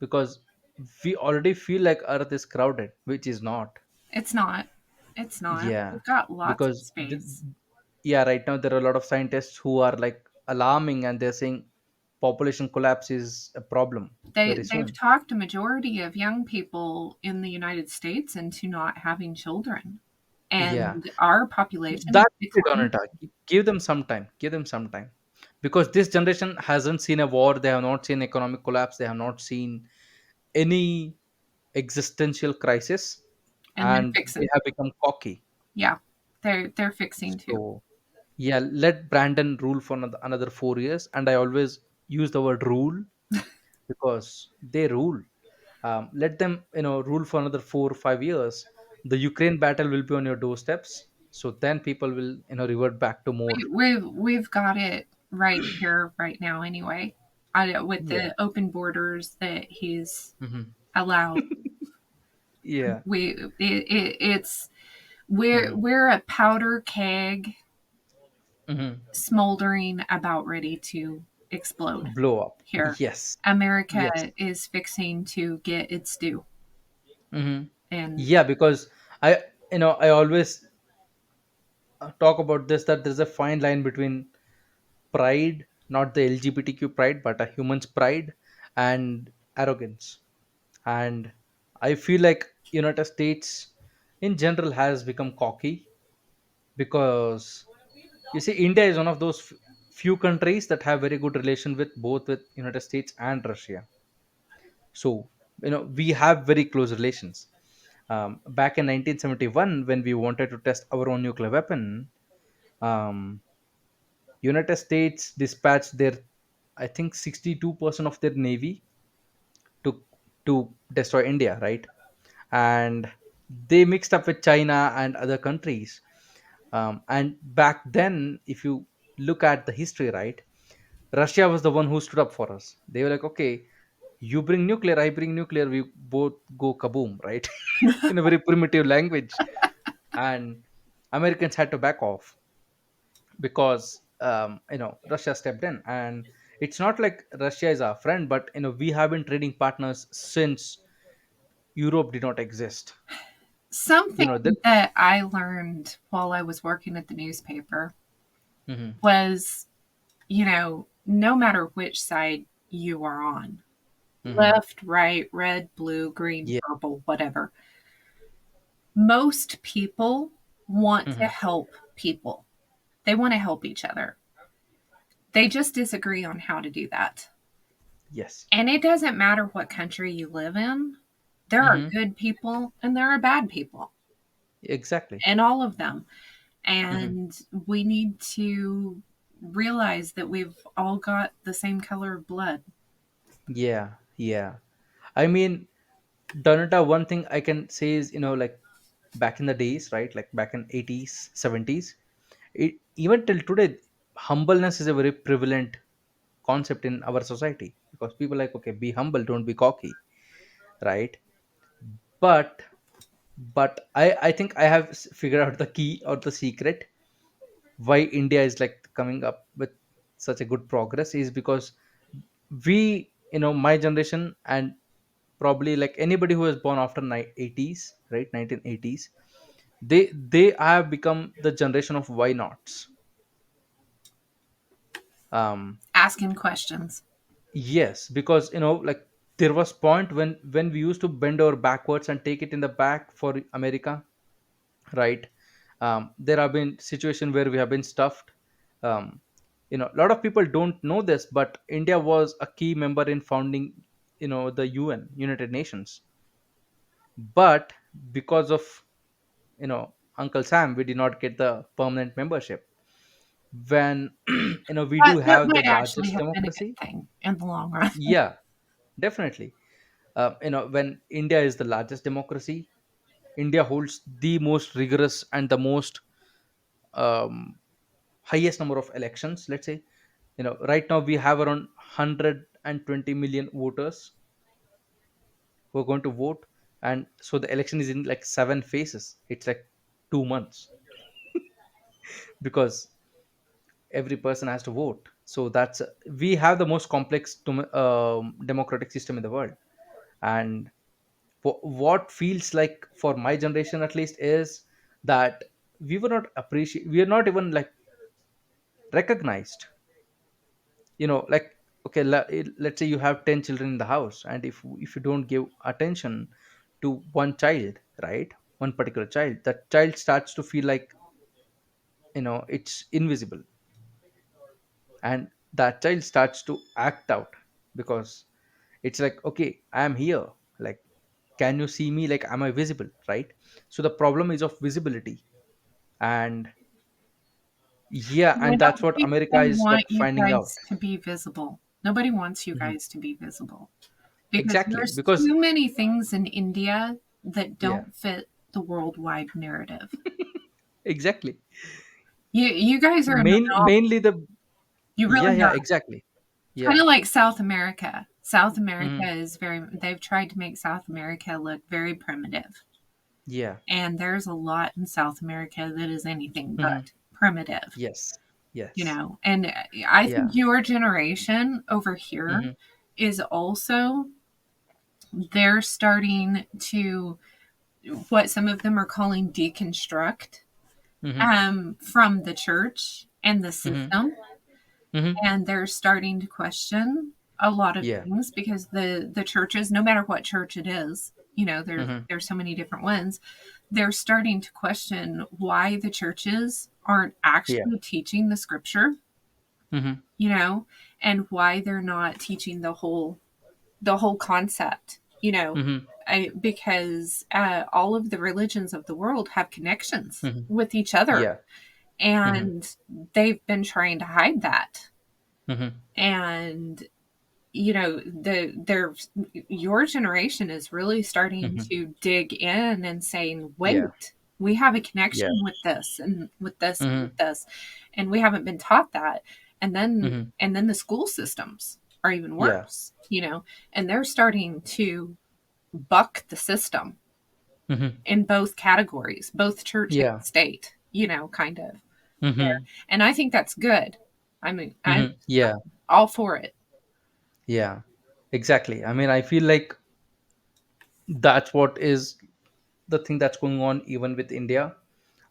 S1: because we already feel like earth is crowded, which is not.
S2: It's not. It's not.
S1: Yeah,
S2: We've got lots of
S1: because
S2: space.
S1: yeah, right now there are a lot of scientists who are like alarming, and they're saying population collapse is a problem very
S2: They've
S1: soon.
S2: talked a majority of young people in the United States into not having children.
S1: Yeah,
S2: And our population is
S1: that's it,
S2: declining.
S1: Donata. Give them some time. Give them some time, because this generation hasn't seen a war. They have not seen economic collapse. They have not seen any existential crisis,
S2: And they're
S1: and they
S2: fixing.
S1: have become cocky.
S2: Yeah. They're fixing too.
S1: So yeah, let Brandon rule for another 4 years, and I always use the word rule because they rule. Let them, rule for another 4 or 5 years. The Ukraine battle will be on your doorsteps. So then people will, revert back to more.
S2: We've got it right here, right now, anyway. With
S1: Yeah.
S2: the open borders that he's
S1: Hmm.
S2: allowed,
S1: Yeah.
S2: it's
S1: Hmm.
S2: we're a powder keg
S1: Hmm.
S2: smoldering about ready to explode
S1: Blow up.
S2: here.
S1: Yes.
S2: America
S1: Yes.
S2: is fixing to get its due.
S1: Hmm.
S2: And
S1: Yeah, because I always talk about this, that there's a fine line between pride, not the LGBTQ pride, but a human's pride, and arrogance. And I feel like United States in general has become cocky, because you see India is one of those few countries that have very good relation with both with United States and Russia. So we have very close relations. Back in 1971, when we wanted to test our own nuclear weapon, um, United States dispatched their, I think, 62% of their navy to destroy India, right? And they mixed up with China and other countries. And back then, if you look at the history, right, Russia was the one who stood up for us. They were like, okay, you bring nuclear, I bring nuclear, we both go kaboom, right? In a very primitive language. And Americans had to back off, because Russia stepped in. And it's not like Russia is our friend, but we have been trading partners since Europe did not exist.
S2: something
S1: That.
S2: that I learned while I was working at the newspaper
S1: Hmm.
S2: was, you know, no matter which side you are on,
S1: Mm-hmm.
S2: left, right, red, blue, green,
S1: Yeah.
S2: purple, whatever, most people want to
S1: Mm-hmm.
S2: help people. They want to help each other. They just disagree on how to do that.
S1: Yes.
S2: And it doesn't matter what country you live in, there are
S1: Mm-hmm.
S2: good people and there are bad people,
S1: Exactly.
S2: and all of them.
S1: Mm-hmm.
S2: And we need to realize that we've all got the same color of blood.
S1: Yeah. Yeah. I mean, Donata, one thing I can say is, like back in the days, right? Like back in 80s, 70s, even till today, humbleness is a very prevalent concept in our society, because people like, okay, be humble, don't be cocky, right? But I think I have figured out the key or the secret why India is like coming up with such a good progress is because we, my generation, and probably like anybody who was born after 80s, right, 1980s, they have become the generation of why nots. um
S2: Asking questions.
S1: yes, because like there was point when we used to bend over backwards and take it in the back for America, right? There have been situation where we have been stuffed. A lot of people don't know this, but India was a key member in founding the United Nations. But because of Uncle Sam, we did not get the permanent membership. When we do
S2: That
S1: have the
S2: might actually
S1: largest
S2: have been a good
S1: democracy.
S2: thing in the long run.
S1: Yeah, definitely. When India is the largest democracy, India holds the most rigorous and the most um, highest number of elections, let's say. Right now we have around 120 million voters who are going to vote. And so the election is in like 7 phases. It's like 2 months, because every person has to vote. So that's we have the most complex democratic system in the world. And what feels like for my generation at least is that we are not even like recognized. Like, okay, let's say you have 10 children in the house, and if you don't give attention to one child, right, one particular child, that child starts to feel like it's invisible. And that child starts to act out, because it's like, okay, I am here, like, can you see me, like, am I visible, right? So the problem is of visibility. And yeah,
S2: I
S1: and
S2: don't
S1: that's what
S2: think
S1: America
S2: they
S1: is
S2: want
S1: like
S2: you
S1: finding out.
S2: guys to be visible. Nobody wants you
S1: Mhm.
S2: guys to be visible because
S1: Exactly,
S2: there's
S1: because
S2: too many things in India that
S1: yeah.
S2: don't fit the worldwide narrative.
S1: Exactly.
S2: You guys are an anomaly.
S1: Mainly the
S2: You
S1: yeah,
S2: really
S1: yeah,
S2: are.
S1: exactly.
S2: Kind
S1: Yeah.
S2: of like South America. South America
S1: Hmm.
S2: is they've tried to make South America look very primitive.
S1: Yeah.
S2: And there's a lot in South America that is anything
S1: Hmm.
S2: but primitive,
S1: Yes.
S2: you
S1: Yes.
S2: know. And I think
S1: Yeah.
S2: your generation over here
S1: Hmm.
S2: is also, they're starting to, what some of them are calling deconstruct
S1: Hmm.
S2: from the church and the
S1: Hmm.
S2: system,
S1: Hmm.
S2: and they're starting to question a lot of
S1: Yeah.
S2: things because the churches, no matter what church it is, you know,
S1: Hmm.
S2: there's so many different ones, they're starting to question why the churches aren't
S1: Yeah.
S2: actually teaching the scripture,
S1: Hmm.
S2: you know, and why they're not teaching the whole concept, you know.
S1: Hmm.
S2: Because all of the religions of the world have connections
S1: Hmm.
S2: with each other,
S1: Yeah. Hmm.
S2: and they've been trying to hide that.
S1: Hmm.
S2: And you know, your generation is really starting
S1: Hmm.
S2: to dig in and saying,
S1: Yeah.
S2: wait, we have a
S1: Yeah.
S2: connection with this and with this and
S1: Hmm.
S2: with this, and we haven't been taught that. And then
S1: Hmm.
S2: the school systems are even
S1: Yeah.
S2: worse, you know, and they're starting to buck the system
S1: Hmm.
S2: in both categories, both church and
S1: Yeah.
S2: state, you know, kind of there.
S1: Hmm.
S2: And I think that's good. I mean, I'm
S1: Hmm. Yeah.
S2: all for it.
S1: Yeah. Exactly. I mean, I feel like that's what is the thing that's going on even with India.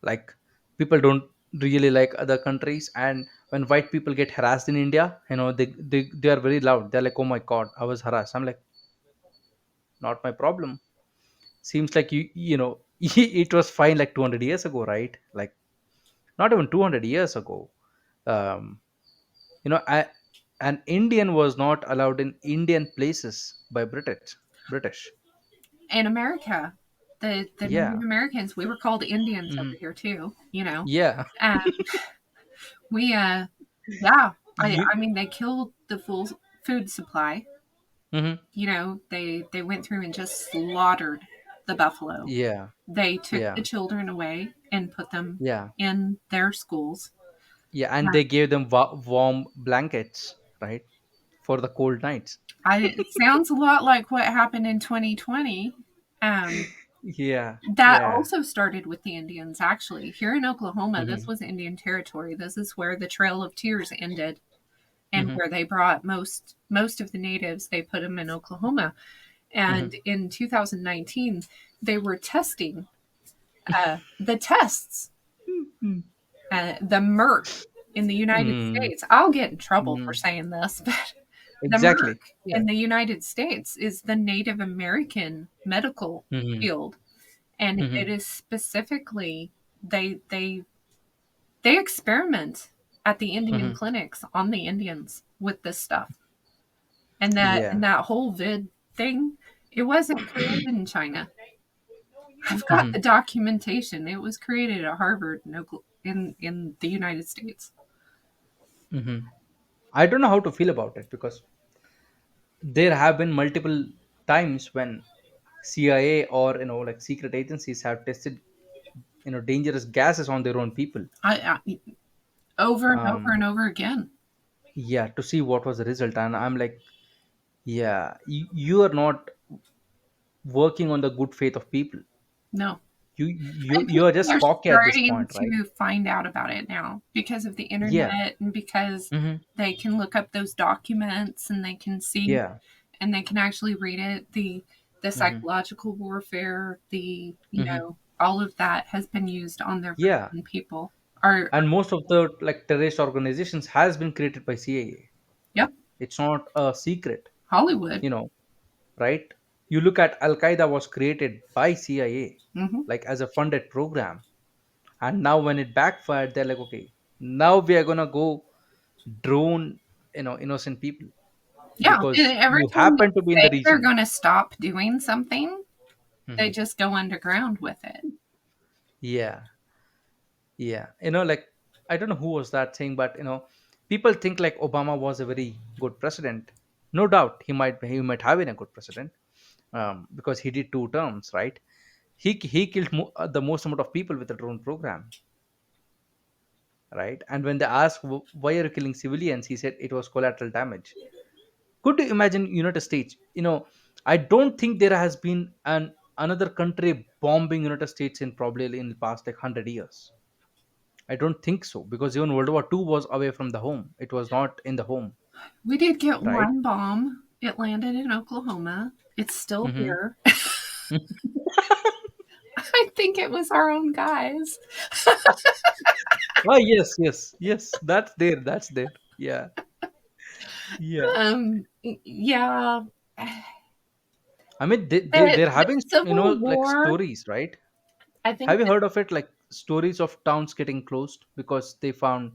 S1: Like, people don't really like other countries. And when white people get harassed in India, they are very loud. They're like, oh my god, I was harassed. I'm like, not my problem. Seems like it was fine like 200 years ago, right? Like, not even 200 years ago. um you know I, an Indian was not allowed in Indian places by British.
S2: In America, the Native
S1: Yeah.
S2: Americans, we were called Indians over
S1: Hmm.
S2: here too. You know,
S1: Yeah.
S2: um, we yeah.
S1: You.
S2: I mean, they killed the full food supply.
S1: Hmm.
S2: You know, they went through and just slaughtered the buffalo.
S1: Yeah.
S2: They took the
S1: Yeah.
S2: children away and put them
S1: Yeah.
S2: in their schools.
S1: Yeah, and they gave them warm blankets, right, for the cold nights.
S2: It sounds a lot like what happened in 2020. Um,
S1: Yeah.
S2: that
S1: Yeah.
S2: also started with the Indians, actually. Here in Oklahoma, this
S1: Hmm.
S2: was Indian territory. This is where the Trail of Tears ended, and
S1: Hmm.
S2: where they brought most of the natives. They put them in Oklahoma, and
S1: Hmm.
S2: in 2019, they were testing the tests, the Merck in the United
S1: Mm.
S2: States. I'll get in trouble for
S1: Mm.
S2: saying this, but the
S1: Exactly.
S2: Merck
S1: Yeah.
S2: in the United States is the Native American medical
S1: Hmm.
S2: field, and it
S1: Hmm.
S2: is specifically they they experiment at the Indian
S1: Hmm.
S2: clinics on the Indians with this stuff. And
S1: Yeah.
S2: that whole vid thing, it wasn't created in China. I've got
S1: Hmm.
S2: the documentation. It was created at Harvard in the United States.
S1: Hmm. I don't know how to feel about it, because there have been multiple times when CIA, or like secret agencies, have tested dangerous gases on their own people.
S2: I over and over
S1: um
S2: and over again.
S1: yeah, to see what was the result. And I'm like, yeah, you are not working on the good faith of people.
S2: No.
S1: You are
S2: People
S1: just
S2: are
S1: cocky at this
S2: starting
S1: point, right?
S2: to find out about it now because of the
S1: Yeah.
S2: internet and because
S1: Hmm.
S2: they can look up those documents and they can see
S1: Yeah.
S2: and they can actually read it. The
S1: Hmm.
S2: psychological warfare, the
S1: Hmm.
S2: all of that has been used on their
S1: Yeah.
S2: own people. Are
S1: And most of the like terrorist organizations has been created by CIA.
S2: yep,
S1: It's not a secret,
S2: Hollywood.
S1: you know right? You look at Al Qaeda was created by CIA,
S2: Hmm.
S1: like as a funded program. And now when it backfired, they're like, okay, now we are gonna go drone innocent people,
S2: Yeah, and
S1: because
S2: every
S1: you
S2: time
S1: happen to
S2: they
S1: be in
S2: say
S1: the
S2: they're
S1: region.
S2: going to stop doing something, they
S1: Hmm.
S2: just go underground with it.
S1: Yeah. Yeah, like, I don't know who was that saying, but people think like Obama was a very good president. No doubt he might have been a good president, because he did 2 terms, right? He killed the most amount of people with the drone program, right? And when they asked, why are you killing civilians, he said it was collateral damage. Could you imagine United States? I don't think there has been an another country bombing United States in probably in the past like 100 years. I don't think so, because even World War II was away from the home. It was not in the home,
S2: We did get
S1: right?
S2: one bomb. It landed in Oklahoma. It's still
S1: Mm-hmm.
S2: here. I think it was our own guys.
S1: Oh yes, yes, yes. That's there. That's there. Yeah, yeah.
S2: Yeah.
S1: I mean,
S2: The
S1: there have been
S2: Civil
S1: like
S2: War,
S1: stories, right?
S2: I think
S1: Have you
S2: that,
S1: heard of it? Like stories of towns getting closed because they found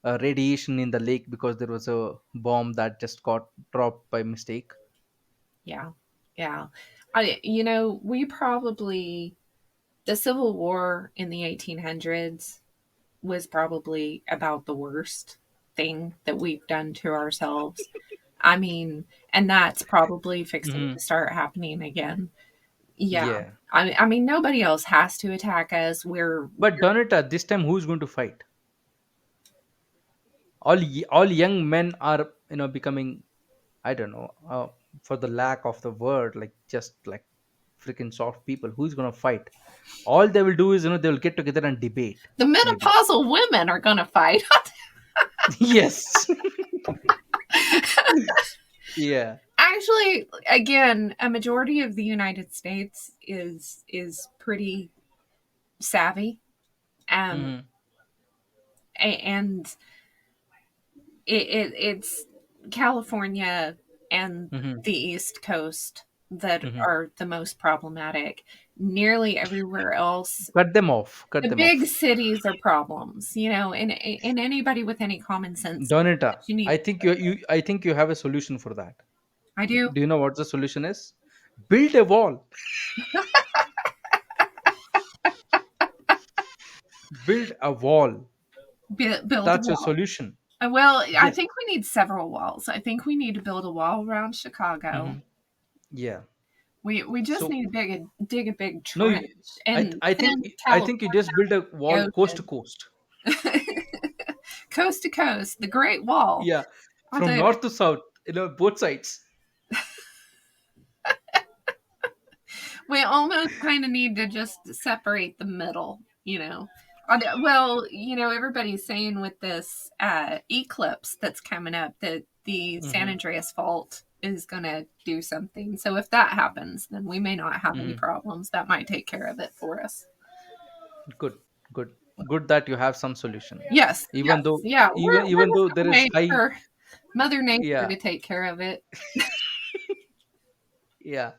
S1: radiation in the lake because there was a bomb that just got dropped by mistake.
S2: yeah, yeah. We probably, the Civil War in the 1800s was probably about the worst thing that we've done to ourselves. I mean, and that's probably fixing
S1: Hmm.
S2: to start happening again. Yeah.
S1: Yeah,
S2: I mean, nobody else has to attack us.
S1: but Donita, this time who's going to fight? All young men are becoming, I don't know, for the lack of the word, like just like freaking soft people. Who's gonna fight? All they will do is they'll get together and debate,
S2: the
S1: maybe.
S2: menopausal women are going to fight.
S1: Yes. Yeah.
S2: Actually, again, a majority of the United States is pretty savvy. Um,
S1: Hmm.
S2: And it's California and
S1: Hmm.
S2: the East Coast that
S1: Hmm.
S2: are the most problematic. Nearly everywhere else,
S1: Cut them off. Cut
S2: the
S1: them
S2: big
S1: off.
S2: cities are problems, and anybody with any common sense
S1: Donita,
S2: that you need.
S1: I think you have a solution for that.
S2: I do.
S1: Do you know what the solution is? Build a wall. Build a wall.
S2: Build a
S1: That's your
S2: wall.
S1: solution.
S2: Well, I
S1: Yes.
S2: think we need several walls. I think we need to build a wall around Chicago.
S1: Hmm. Yeah.
S2: We just
S1: So
S2: need to dig a big
S1: no,
S2: trench, and then
S1: I think you
S2: California,
S1: just build a wall
S2: the
S1: coast to
S2: ocean,
S1: coast.
S2: coast to coast, the Great Wall.
S1: Yeah,
S2: Or
S1: from
S2: the
S1: north to south. Both sides.
S2: We almost kind of need to just separate the middle. Well, everybody's saying with this eclipse that's coming up that the San
S1: Hmm.
S2: Andreas Fault is going to do something. So if that happens, then we may not have any
S1: Hmm.
S2: problems. That might take care of it for us.
S1: Good, good, good that you have some solution.
S2: Yes,
S1: Even
S2: yes,
S1: though,
S2: yeah. We're
S1: even
S2: just
S1: though
S2: gonna
S1: there is
S2: wait
S1: high,
S2: for Mother Nature
S1: yeah,
S2: to take care of it.
S1: yeah,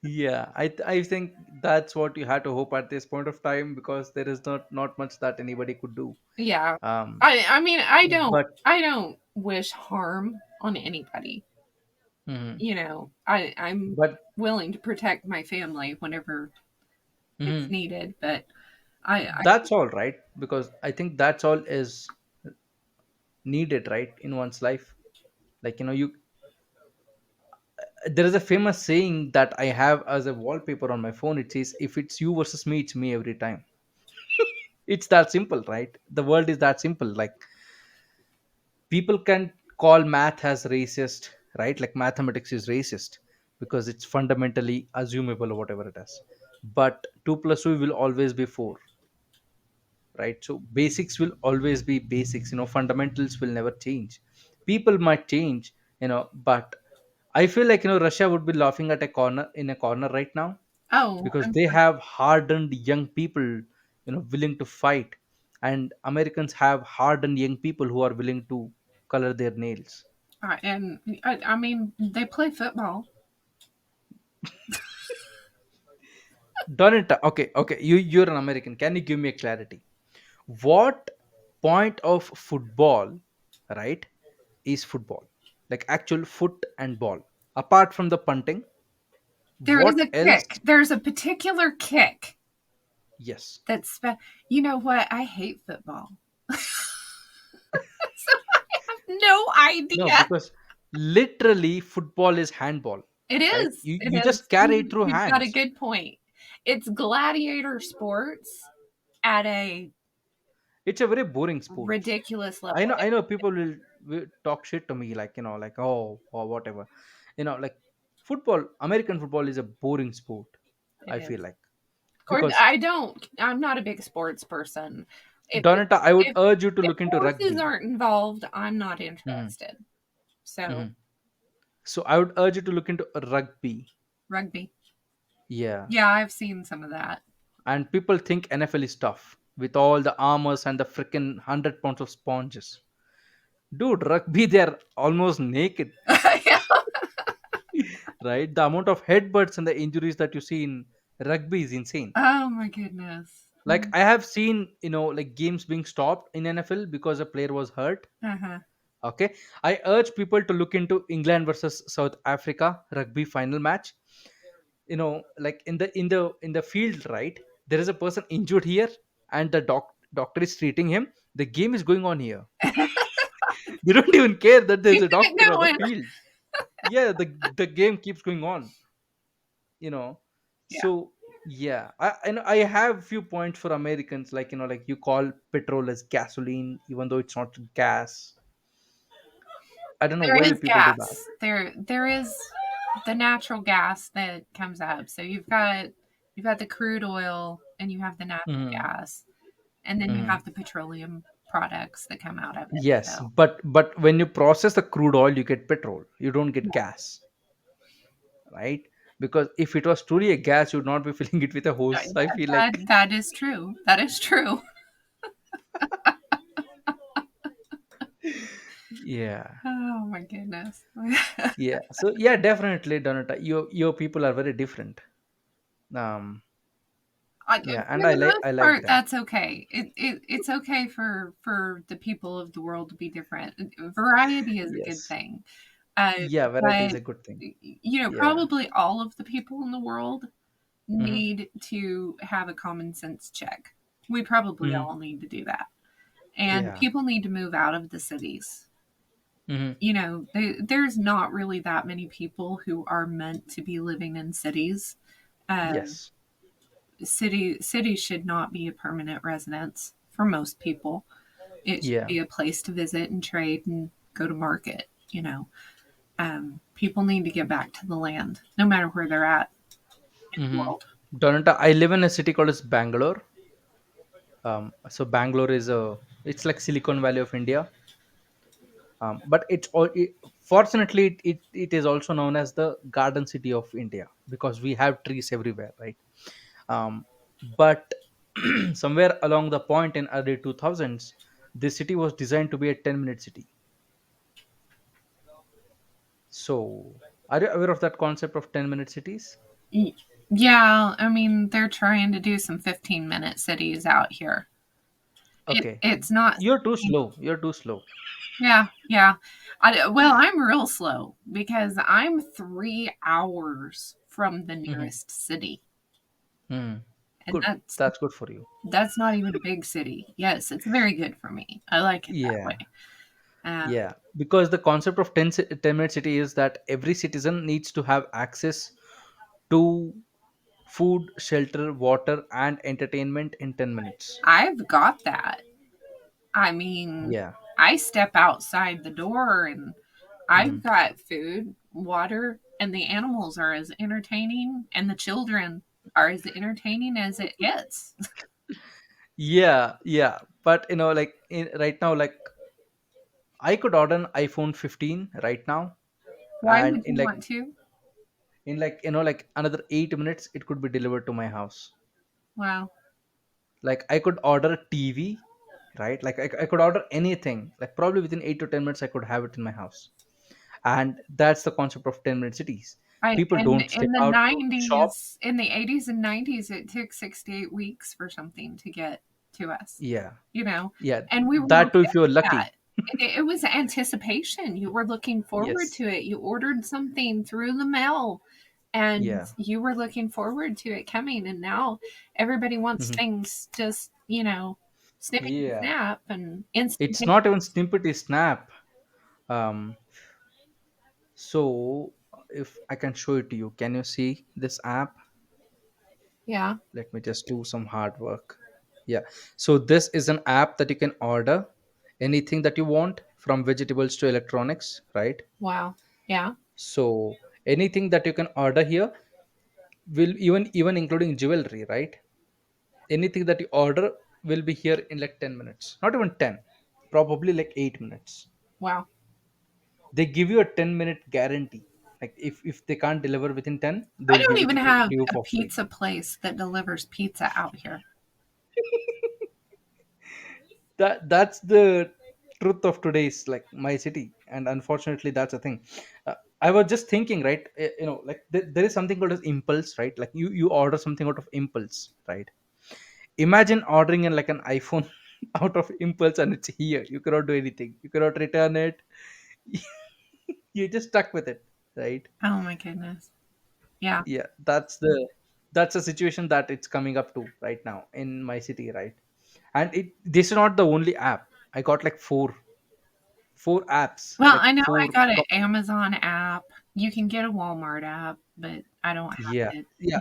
S1: yeah. I think that's what you had to hope at this point of time, because there is not much that anybody could do.
S2: Yeah.
S1: Um,
S2: I mean,
S1: but
S2: I don't wish harm on anybody.
S1: mhm.
S2: I'm
S1: But
S2: willing to protect my family whenever it's
S1: mhm.
S2: needed, but I
S1: That's all right, because I think that's all is needed, right, in one's life. Like, you there is a famous saying that I have as a wallpaper on my phone. It says, if it's you versus me, it's me every time. It's that simple, right? The world is that simple. Like, people can call math as racist, right? Like, mathematics is racist because it's fundamentally assumable or whatever it is. But 2 plus 2 will always be 4, right? So basics will always be basics. Fundamentals will never change. People might change, but I feel like, Russia would be laughing at a corner in a corner right now,
S2: oh,
S1: because they have hardened young people, willing to fight, and Americans have hardened young people who are willing to color their nails.
S2: and I mean they play football.
S1: Donita, okay, okay, you're an American. Can you give me a clarity? What point of football, right, is football? Like, actual foot and ball, apart from the punting,
S2: There is
S1: what
S2: a
S1: else?
S2: kick. There's a particular kick
S1: Yes.
S2: that's you know what? I hate football. So I have no
S1: No,
S2: idea.
S1: because literally football is handball,
S2: It
S1: right?
S2: is.
S1: you,
S2: It
S1: you just
S2: is.
S1: carry it through
S2: You've got a
S1: hands.
S2: good point. It's gladiator sports at a
S1: It's a very boring sports.
S2: ridiculous
S1: I
S2: level.
S1: know, people will talk shit to me, like, like, oh, or whatever. Like, football, American football is a boring sport,
S2: It
S1: I
S2: is.
S1: feel like.
S2: Of course,
S1: Because,
S2: I'm not a big sports person. If
S1: Donata, I would
S2: if
S1: urge you to
S2: if
S1: look into
S2: horses
S1: rugby.
S2: aren't involved, I'm not
S1: Hmm.
S2: interested. So,
S1: Hmm. So I would urge you to look into rugby.
S2: rugby.
S1: Yeah.
S2: Yeah, I've seen some of that.
S1: And people think NFL is tough with all the armors and the freaking 100 pounds of sponges. Dude, rugby, they're almost naked,
S2: Yeah.
S1: right? The amount of headbutts and the injuries that you see in rugby is insane.
S2: Oh my goodness.
S1: Like, I have seen, like, games being stopped in NFL because a player was hurt.
S2: Uh-huh.
S1: Okay. I urge people to look into England versus South Africa rugby final match. Like, in the field, right? There is a person injured here, and the doctor is treating him. The game is going on here. They don't even care that there's a
S2: Keeping it
S1: doctor on the
S2: going.
S1: field. Yeah, the game keeps going on. you know
S2: Yeah.
S1: so yeah, I have few points for Americans, like, like, you call petrol as gasoline even though it's not gas. I don't know
S2: There
S1: why you
S2: is
S1: people do that.
S2: gas. There is the natural gas that comes up. So you've got the crude oil and you have the natural
S1: Hmm.
S2: gas, and then you
S1: Hmm.
S2: have the petroleum products that come out of it.
S1: Yes,
S2: So
S1: but when you process the crude oil, you get petrol, you don't get gas, right? Because if it was truly a gas, you would not be filling it with a hose, I feel like.
S2: that is true. That is true.
S1: Yeah.
S2: Oh my goodness.
S1: Yeah. So yeah, definitely, Donata. Your people are very different. Um. Yeah,
S2: For
S1: and
S2: the
S1: I
S2: most
S1: like
S2: part,
S1: that.
S2: that's okay. It's okay for the people of the world to be different. Variety is a good
S1: Yes.
S2: thing.
S1: Yeah, variety is
S2: But
S1: a good thing. Yeah.
S2: probably all of the people in the world
S1: Mm-hmm.
S2: need to have a common sense check. We probably
S1: Mm-hmm.
S2: all need to do that. And
S1: Yeah.
S2: people need to move out of the cities.
S1: Mm-hmm.
S2: There's not really that many people who are meant to be living in cities. Um,
S1: Yes.
S2: cities should not be a permanent residence for most people. It should
S1: Yeah.
S2: be a place to visit and trade and go to market. People need to get back to the land, no matter where they're at in the
S1: Mm-hmm.
S2: world.
S1: Donata, I live in a city called as Bangalore. So Bangalore is it's like Silicon Valley of India. But fortunately it is also known as the Garden City of India because we have trees everywhere, right? But somewhere along the point in early 2000s, this city was designed to be a 10-minute city. So are you aware of that concept of 10-minute cities?
S2: Yeah, I mean, they're trying to do some 15-minute cities out here.
S1: Okay,
S2: It's not.
S1: you're too slow.
S2: Yeah, yeah. Well, I'm real slow because I'm 3 hours from the
S1: Hmm.
S2: nearest city, and
S1: Good,
S2: that's
S1: that's good for you.
S2: that's not even a big city. Yes, it's very good for me. I like it that
S1: Yeah.
S2: way. Uh,
S1: Yeah, because the concept of 10-minute city is that every citizen needs to have access to food, shelter, water, and entertainment in 10 minutes.
S2: I've got that. I mean,
S1: Yeah.
S2: I step outside the door and I've
S1: Mhm.
S2: got food, water, and the animals are as entertaining, and the children are as entertaining as it gets.
S1: Yeah, yeah. But like right now, like I could order an iPhone 15 right now,
S2: Why
S1: and
S2: would you want to?
S1: in like like another 8 minutes, it could be delivered to my house.
S2: Wow.
S1: Like I could order a TV, right? Like I could order anything. Like probably within 8 to 10 minutes, I could have it in my house. And that's the concept of 10-minute cities.
S2: I
S1: People
S2: in
S1: don't step
S2: in the
S1: out to shop.
S2: 90s, in the 80s and 90s, it took 6 to 8 weeks for something to get to us,
S1: Yeah,
S2: you know,
S1: yeah,
S2: and we were
S1: that too
S2: okay
S1: if you're
S2: with that.
S1: lucky.
S2: It was anticipation. You were looking forward
S1: Yes.
S2: to it. You ordered something through the mail and
S1: Yeah.
S2: you were looking forward to it coming. And now everybody wants
S1: Mhm.
S2: things just, snipping and
S1: Yeah,
S2: snap and
S1: it's not even
S2: instantaneous.
S1: snippety snap. um so if I can show it to you, can you see this app?
S2: Yeah.
S1: Let me just do some hard work. Yeah, so this is an app that you can order anything that you want, from vegetables to electronics, right?
S2: Wow. Yeah.
S1: So anything that you can order here will even including jewelry, right? Anything that you order will be here in like 10 minutes, not even 10, probably like 8 minutes.
S2: Wow.
S1: They give you a 10-minute guarantee. Like if they can't deliver within 10,
S2: I
S1: they'll
S2: don't
S1: give it
S2: even
S1: to
S2: have
S1: you
S2: a
S1: for free.
S2: pizza place that delivers pizza out here.
S1: That's the truth of today's like my city, and unfortunately that's a thing. I was just thinking, right? Like there is something called as impulse, right? Like you order something out of impulse, right? Imagine ordering like an iPhone out of impulse, and it's here. You cannot do anything, you cannot return it. You're just stuck with it, right?
S2: Oh my goodness. Yeah.
S1: Yeah, that's a situation that it's coming up to right now in my city, right? And this is not the only app. I got like four apps,
S2: Well,
S1: like
S2: I know I
S1: four
S2: got an Amazon app. You can get a Walmart app, but I don't have
S1: yeah,
S2: it,
S1: yeah,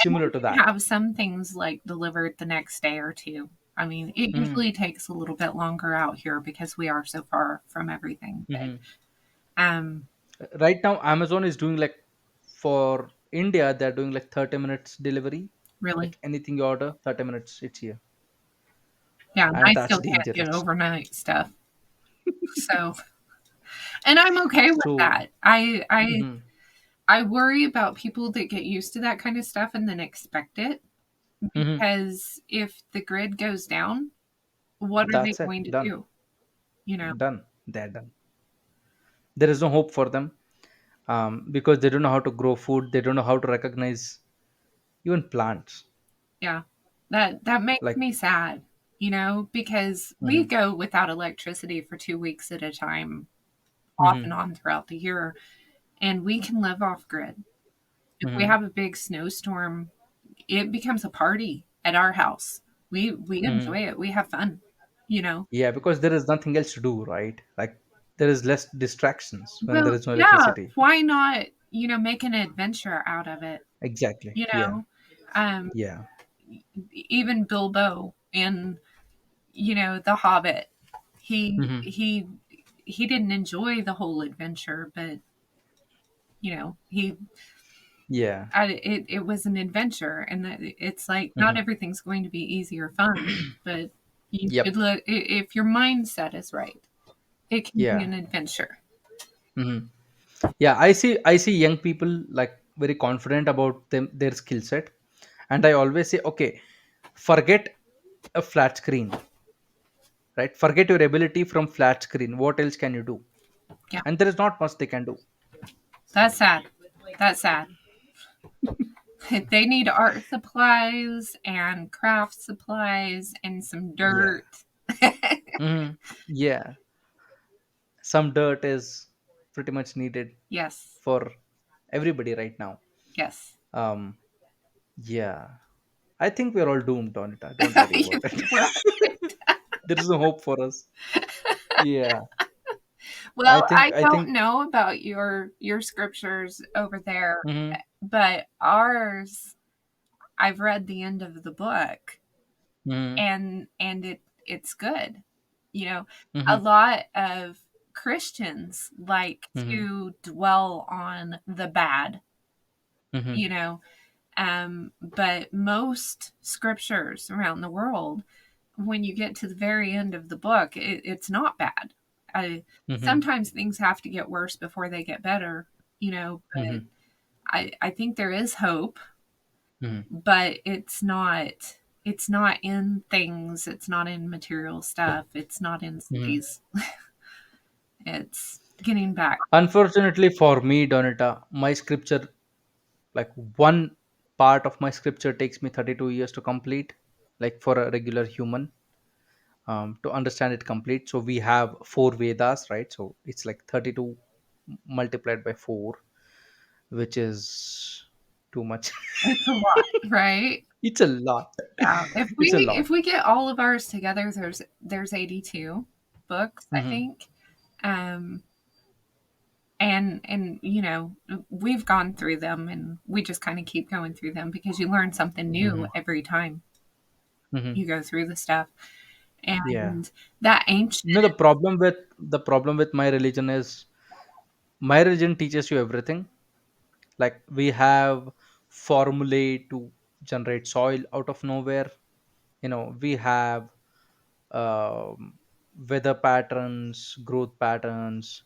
S2: And
S1: similar
S2: we
S1: to
S2: can
S1: that.
S2: have some things like delivered the next day or two. I mean, it
S1: Mm-hmm.
S2: usually takes a little bit longer out here because we are so far from everything. But
S1: Mm-hmm.
S2: um,
S1: Right now Amazon is doing like, for India they're doing like 30 minutes delivery.
S2: really,
S1: Like anything you order, 30 minutes it's here.
S2: yeah,
S1: And
S2: I
S1: that's
S2: still can't get
S1: dangerous.
S2: overnight stuff. So, and I'm okay with
S1: So
S2: that.
S1: mhm,
S2: I worry about people that get used to that kind of stuff and then expect it
S1: mhm,
S2: because if the grid goes down, what are they
S1: that's it,
S2: going to
S1: done.
S2: do? You know,
S1: Done. they're done. There is no hope for them, because they don't know how to grow food. They don't know how to recognize even plants.
S2: Yeah. That makes
S1: Like,
S2: me sad, because we
S1: hmm
S2: go without electricity for 2 weeks at a time, off and
S1: hmm
S2: on throughout the year, and we can live off grid. If we
S1: hmm
S2: have a big snowstorm, it becomes a party at our house. We
S1: hmm
S2: enjoy it. We have fun, you know.
S1: yeah, because there is nothing else to do, right? Like, there is less distractions when there
S2: Well,
S1: is no
S2: yeah,
S1: electricity.
S2: why not, make an adventure out of it,
S1: Exactly.
S2: you
S1: Yeah.
S2: know? Um,
S1: Yeah.
S2: Even Bilbo in, The Hobbit, he
S1: hmm
S2: he he didn't enjoy the whole adventure, but he
S1: yeah.
S2: it was an adventure, and that it's like not
S1: hmm
S2: everything's going to be easy or fun, but you should
S1: yep.
S2: look if your mindset is right, it can be
S1: Yeah.
S2: an adventure.
S1: hmm yeah, I see young people like very confident about their skill set, and I always say, okay, forget a flat screen, right? Forget your ability from flat screen. What else can you do?
S2: Yeah,
S1: And there is not much they can do.
S2: that's sad. That's sad. They need art supplies and craft supplies and some
S1: Yeah.
S2: dirt.
S1: Yeah, some dirt is pretty much needed
S2: Yes.
S1: for everybody right now.
S2: Yes.
S1: um yeah, I think we're all doomed on it. Don't worry about
S2: You're
S1: it.
S2: right.
S1: There is no hope for us. Yeah, i
S2: Well,
S1: think
S2: I
S1: i
S2: don't
S1: think
S2: know about your scriptures over there,
S1: hmm
S2: but ours, I've read the end of the book,
S1: hmm
S2: and it's good. You know, a
S1: hmm
S2: lot of Christians like
S1: hmm
S2: to dwell on the bad,
S1: hmm
S2: you know, but most scriptures around the world, when you get to the very end of the book, it's not bad.
S1: hmm
S2: Sometimes things have to get worse before they get better, but
S1: hmm
S2: I think there is hope,
S1: hmm
S2: but it's not in things, it's not in material stuff, it's not in
S1: hmm
S2: cities. It's getting back.
S1: Unfortunately for me, Donita, my scripture, like one part of my scripture takes me 32 years to complete, like for a regular human, to understand it complete. So we have four Vedas, right? So it's like 32 multiplied by 4, which is too much.
S2: It's a lot, right?
S1: It's a lot.
S2: Yeah. If
S1: It's a
S2: we
S1: lot.
S2: if we get all of ours together, there's 82 books, I
S1: hmm
S2: think. Um and we've gone through them, and we just kind of keep going through them because you learn something new
S1: hmm
S2: every time
S1: hmm
S2: you go through the stuff.
S1: Yeah.
S2: And that ancient.
S1: The problem with my religion is, my religion teaches you everything. Like, we have formulae to generate soil out of nowhere. We have weather patterns, growth patterns,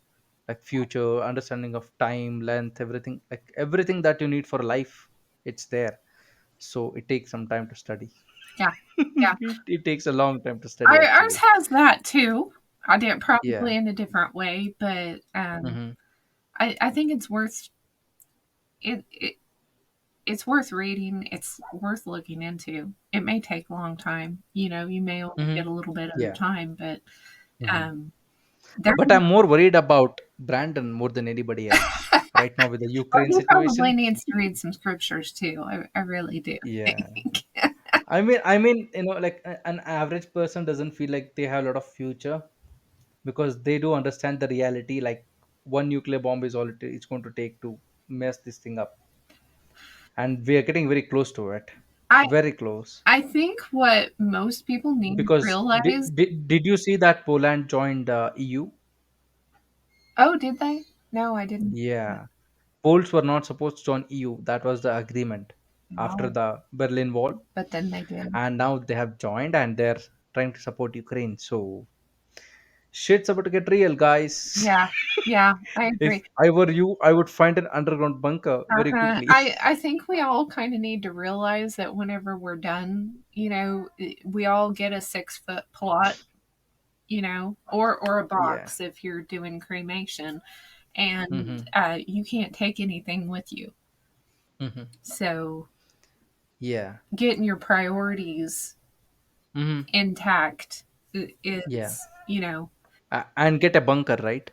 S1: like future understanding of time, length, everything, like everything that you need for life, it's there. So it takes some time to study.
S2: Yeah, yeah.
S1: It takes a long time to study,
S2: Ours
S1: actually.
S2: has that too. I did
S1: Yeah.
S2: probably in a different way, but
S1: hmm
S2: I think it it's worth reading. It's worth looking into. It may take a long time. You may only
S1: hmm
S2: get a little bit at a
S1: yeah.
S2: time, but
S1: hmm
S2: um, there.
S1: but I'm more worried about Brandon more than anybody else right now with the
S2: Well,
S1: Ukraine
S2: he probably
S1: situation.
S2: needs to read some scriptures too. I really do
S1: Yeah.
S2: think.
S1: I mean, like an average person doesn't feel like they have a lot of future, because they do understand the reality. Like, one nuclear bomb is all it's going to take to mess this thing up, and we are getting very close to it.
S2: I
S1: Very close.
S2: I think what most people need to
S1: Because
S2: realize.
S1: did you see that Poland joined EU?
S2: Oh, did they? No, I didn't.
S1: Yeah. Poles were not supposed to join EU. That was the agreement after
S2: Oh,
S1: the Berlin Wall,
S2: but then they did.
S1: and now they have joined and they're trying to support Ukraine. So shit's about to get real, guys.
S2: Yeah, yeah, I
S1: If
S2: agree.
S1: I were you, I would find an underground bunker very
S2: Uh-huh.
S1: quickly.
S2: I think we all kind of need to realize that whenever we're done, we all get a 6-foot plot or a
S1: Yeah.
S2: box if you're doing cremation, and
S1: Mm-hmm.
S2: you can't take anything with you.
S1: Mm-hmm.
S2: So
S1: Yeah.
S2: getting your priorities
S1: Mm-hmm.
S2: intact
S1: Yeah.
S2: is,
S1: And get a bunker, right?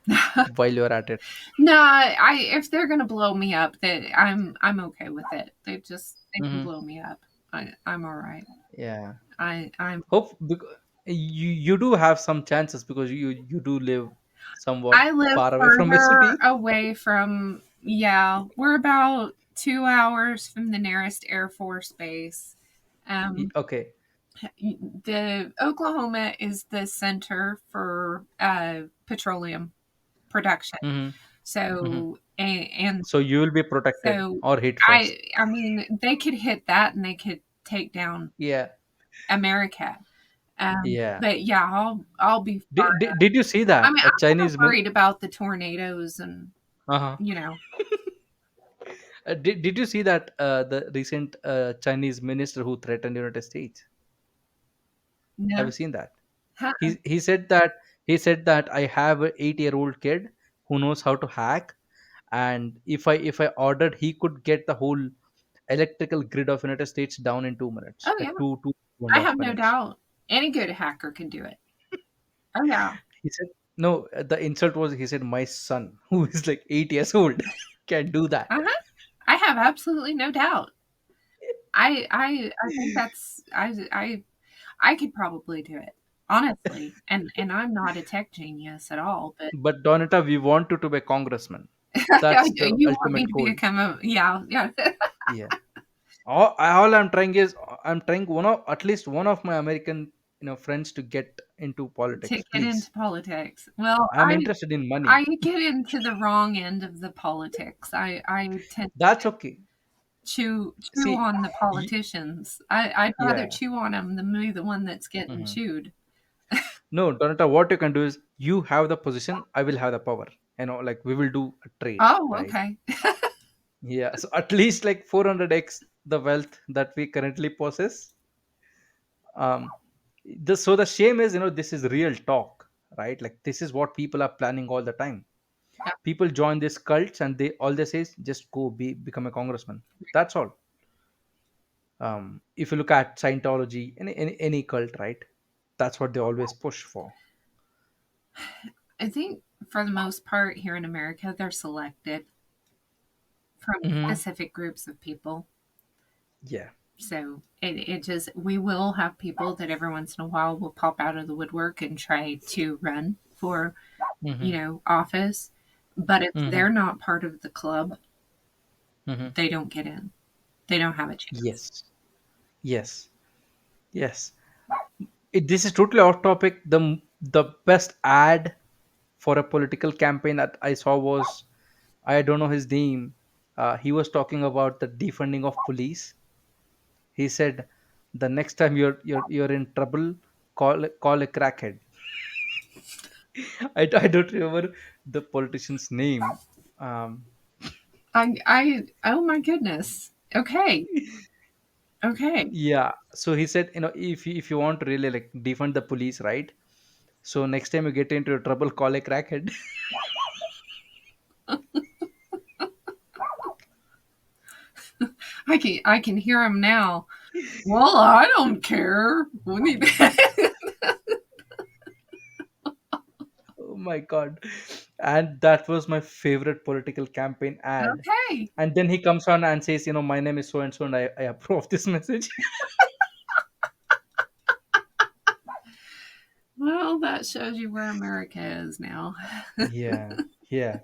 S1: While you're at it.
S2: no, I if they're gonna blow me up, that I'm okay with it. They can
S1: Mm-hmm.
S2: blow me up. I'm all right.
S1: Yeah.
S2: I'm
S1: Hope because you do have some chances because you do live somewhat
S2: I live
S1: far away from a
S2: further
S1: city.
S2: away from, yeah, we're about 2 hours from the nearest Air Force base. Um,
S1: Okay.
S2: the Oklahoma is the center for petroleum production.
S1: Mm-hmm. Mm-hmm.
S2: So and
S1: So you will be protected
S2: so
S1: or hit first.
S2: I mean they could hit that and they could take down
S1: Yeah.
S2: America.
S1: Yeah.
S2: But yeah, I'll be fine.
S1: Did you see
S2: I
S1: that
S2: mean,
S1: a
S2: I'm not
S1: Chinese
S2: worried about the tornadoes and
S1: uh-huh.
S2: you know,
S1: Did you see that the recent Chinese minister who threatened United States? Have
S2: no.
S1: you seen that?
S2: Huh.
S1: He said that I have a 8-year-old kid who knows how to hack, and if I ordered, he could get the whole electrical grid of United States down in 2 minutes,
S2: Oh yeah.
S1: like two and
S2: I
S1: a half
S2: have no
S1: minutes.
S2: doubt. Any good hacker can do it. Oh yeah.
S1: He said no. The insult was he said my son who is like 8 years old can do that.
S2: Uh-huh. I have absolutely no doubt. I think that's I could probably do it. Honestly. And I'm not a tech genius at all, but
S1: But Donita, we want you to be a congressman. That's the
S2: you want me
S1: ultimate
S2: to
S1: goal.
S2: become a, yeah, yeah.
S1: Yeah. All I'm trying is I'm trying at least one of my American friends to get into
S2: To
S1: politics.
S2: get into
S1: Please,
S2: politics. Well,
S1: I'm interested in
S2: I
S1: money.
S2: get into the wrong end of the politics. I tend
S1: That's okay.
S2: chew
S1: See,
S2: on the politicians. I'd rather
S1: yeah.
S2: chew on them than be the one that's getting
S1: Mhm.
S2: chewed.
S1: No, Donata, what you can do is you have the position, I will have the power. Like we will do a trade,
S2: Oh,
S1: right?
S2: okay.
S1: Yeah. So at least like 400x the wealth that we currently possess. Um, so the shame is, this is real talk, right? Like this is what people are planning all the time.
S2: Yeah.
S1: People join these cults and they say is just go become a congressman. That's all. If you look at Scientology, any cult, right? That's what they always push for.
S2: I think for the most part here in America, they're selected from
S1: Hmm.
S2: specific groups of people.
S1: Yeah.
S2: So it just, we will have people that every once in a while will pop out of the woodwork and try to run for,
S1: Hmm.
S2: office. But if
S1: Hmm.
S2: they're not part of the club,
S1: Hmm.
S2: they don't get in. They don't have a chance.
S1: Yes. Yes. Yes. This is totally off topic. The best ad for a political campaign that I saw was, I don't know his name. He was talking about the defunding of police. He said, "The next time you're in trouble, call a crackhead." I don't remember the politician's name. Um,
S2: Oh my goodness. Okay. Okay.
S1: yeah. So he said, if you want to really like defund the police, right? So next time you get into trouble, call a crackhead.
S2: I can hear him now. Well, I don't care. We need
S1: Oh my god. And that was my favorite political campaign ad.
S2: Okay.
S1: And then he comes on and says, my name is so and so, and I approve this message.
S2: Well, that shows you where America is now.
S1: Yeah, yeah.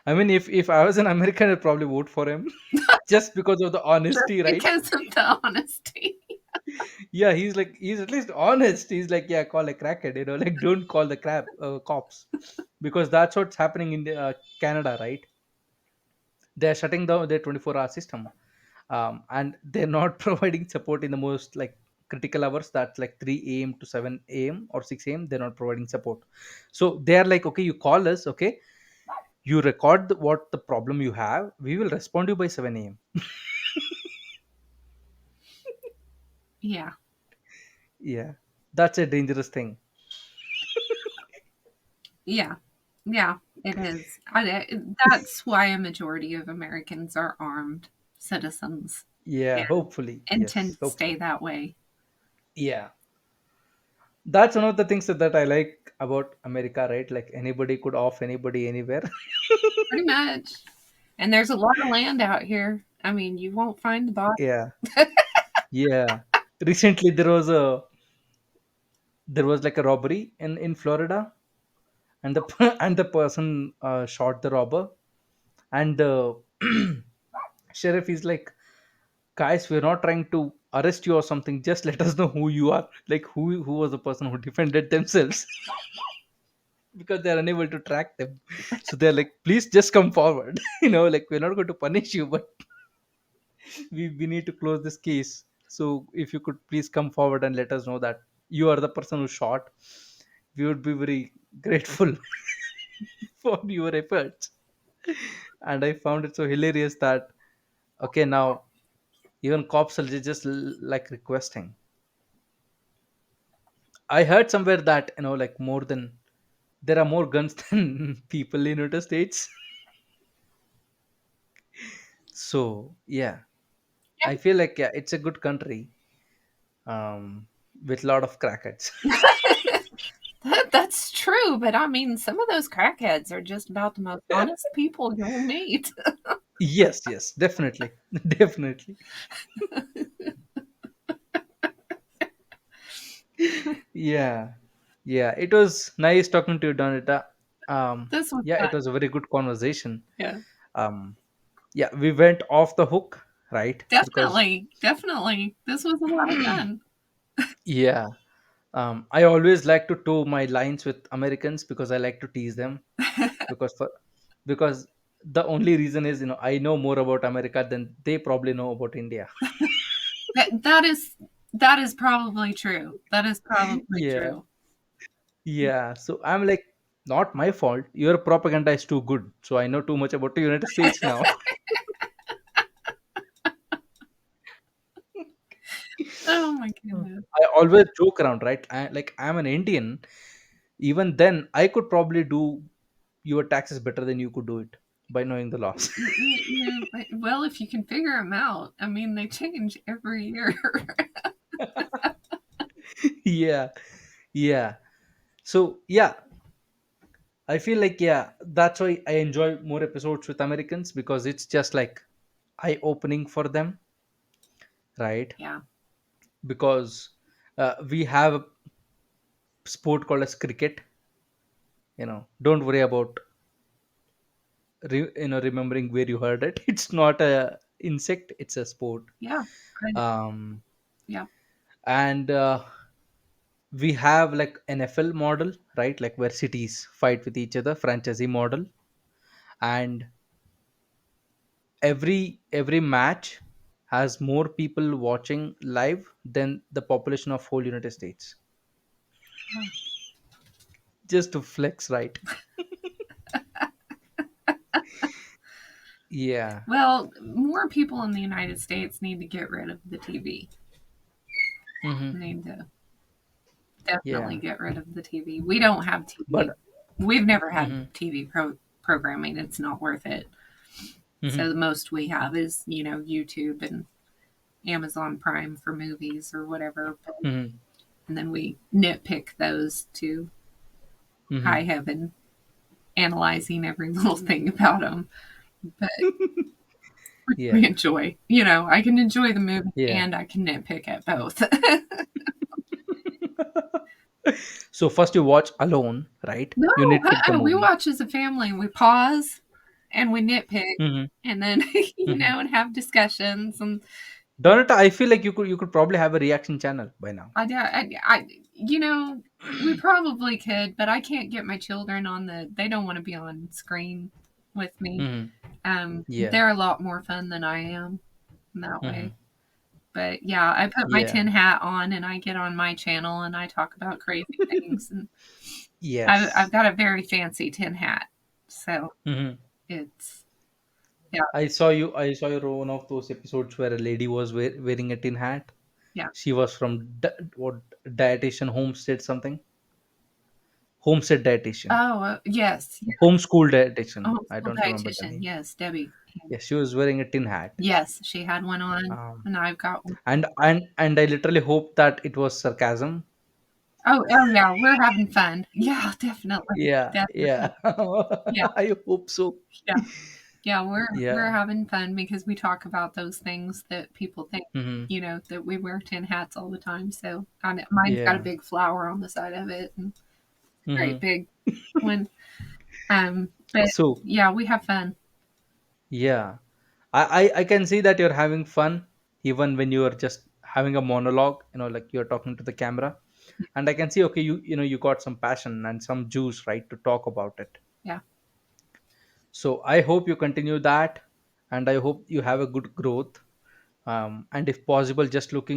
S1: I mean, if I was an American, I'd probably vote for him just because of the
S2: Just
S1: honesty, right?
S2: because of the honesty.
S1: Yeah, he's at least honest. He's like, yeah, call a crackhead, like don't call the cops, because that's what's happening in Canada, right? They're shutting down their 24-hour system, and they're not providing support in the most like critical hours. That's like 3 a.m. to 7 a.m. or 6 a.m. They're not providing support. So they're like, okay, you call us, okay, you record what the problem you have, we will respond you by 7 a.m.
S2: Yeah.
S1: Yeah, that's a dangerous thing.
S2: Yeah. Yeah, it is. That's why a majority of Americans are armed citizens
S1: Yeah, hopefully.
S2: and tend
S1: Yes,
S2: to stay
S1: hopefully.
S2: that way.
S1: Yeah. That's one of the things that I like about America, right? Like anybody could off anybody anywhere.
S2: Pretty much. And there's a lot of land out here. I mean, you won't find the bottom.
S1: Yeah. Yeah. Recently there was like a robbery in Florida, and the and the person shot the robber, and the sheriff is like, guys, we're not trying to arrest you or something, just let us know who you are, like who was the person who defended themselves. Because they're unable to track them, so they're like, please just come forward. Like, we're not going to punish you, but we need to close this case. So if you could please come forward and let us know that you are the person who shot, we would be very grateful for your efforts. And I found it so hilarious that, okay, now even cops are just like requesting. I heard somewhere that, like more than there are more guns than people in United States. So yeah, I feel like, yeah, it's a good country, with a lot of crackheads.
S2: That's true, but I mean, some of those crackheads are just about the most honest people you'll meet.
S1: Yes, yes, definitely. Definitely. Yeah, yeah, it was nice talking to you, Donita.
S2: This was
S1: Yeah,
S2: fun.
S1: it was a very good conversation.
S2: Yeah.
S1: um yeah, we went off the hook, right? Because
S2: Definitely. Definitely. This was a lot of fun.
S1: yeah, I always like to toe my lines with Americans because I like to tease them. Because the only reason is, I know more about America than they probably know about India.
S2: That is probably true. That is probably
S1: Yeah,
S2: true.
S1: yeah, so I'm like, not my fault, your propaganda is too good, so I know too much about the United States now.
S2: Oh my goodness.
S1: I always joke around, right? Like, I'm an Indian. Even then, I could probably do your taxes better than you could do it by knowing the laws.
S2: Well, if you can figure them out, I mean, they change every year.
S1: Yeah, yeah. So yeah, I feel like, yeah, that's why I enjoy more episodes with Americans, because it's just like eye-opening for them, right?
S2: Yeah.
S1: Because we have a sport called as cricket. Don't worry about remembering where you heard it. It's not a insect; it's a sport.
S2: Yeah. I,
S1: Um,
S2: yeah.
S1: and we have like NFL model, right? Like where cities fight with each other, franchisee model, and every match has more people watching live than the population of whole United States.
S2: Oh.
S1: Just to flex, right? Yeah.
S2: Well, more people in the United States need to get rid of the TV.
S1: Hmm.
S2: Need to definitely
S1: Yeah.
S2: get rid of the TV. We don't have TV.
S1: But.
S2: We've never had
S1: Hmm.
S2: TV programming. It's not worth it.
S1: Hmm.
S2: So the most we have is, YouTube and Amazon Prime for movies or whatever.
S1: Hmm.
S2: And then we nitpick those to high
S1: Hmm.
S2: heaven, analyzing every little thing about them. But we
S1: Yeah.
S2: enjoy, I can enjoy the movie
S1: Yeah.
S2: and I can nitpick at both.
S1: So first you watch alone, right?
S2: No,
S1: You nitpick the
S2: we
S1: movie.
S2: watch as a family. We pause and we nitpick
S1: Hmm.
S2: and then,
S1: Hmm.
S2: and have discussions. And
S1: Donata, I feel like you could probably have a reaction channel by now.
S2: I, we probably could, but I can't get my children they don't want to be on screen with me.
S1: Hmm. Yeah.
S2: They're a lot more fun than I am in that
S1: Hmm.
S2: way. But yeah, I put my
S1: Yeah.
S2: tin hat on and I get on my channel and I talk about crazy things. And I've
S1: Yes.
S2: got a very fancy tin hat. So
S1: Hmm.
S2: it's, yeah,
S1: I saw you one of those episodes where a lady was wearing a tin hat.
S2: yeah.
S1: She was from what dietitian homestead something. homestead dietitian,
S2: Oh, yes, yeah.
S1: homeschool dietitian. I
S2: Homeschool
S1: don't remember the
S2: dietitian.
S1: name.
S2: Yes, Debbie. Yeah.
S1: Yes, she was wearing a tin hat.
S2: Yes, she had one on,
S1: Um,
S2: and I've got one.
S1: and I literally hope that it was sarcasm.
S2: Oh, yeah, we're having fun. Yeah, definitely,
S1: Yeah,
S2: definitely.
S1: yeah.
S2: Yeah,
S1: I hope so.
S2: yeah, yeah, we're
S1: Yeah.
S2: having fun because we talk about those things that people think,
S1: Hmm.
S2: that we wear tin hats all the time. So, on it, mine's got a
S1: Yeah.
S2: big flower on the side of it and great
S1: Hmm.
S2: big one. But
S1: So
S2: yeah, we have fun.
S1: yeah, I can see that you're having fun even when you are just having a monologue. Like you're talking to the camera, and I can see, okay, you got some passion and some juice, right, to talk about it.
S2: Yeah.
S1: So I hope you continue that, and I hope you have a good growth. And if possible, just look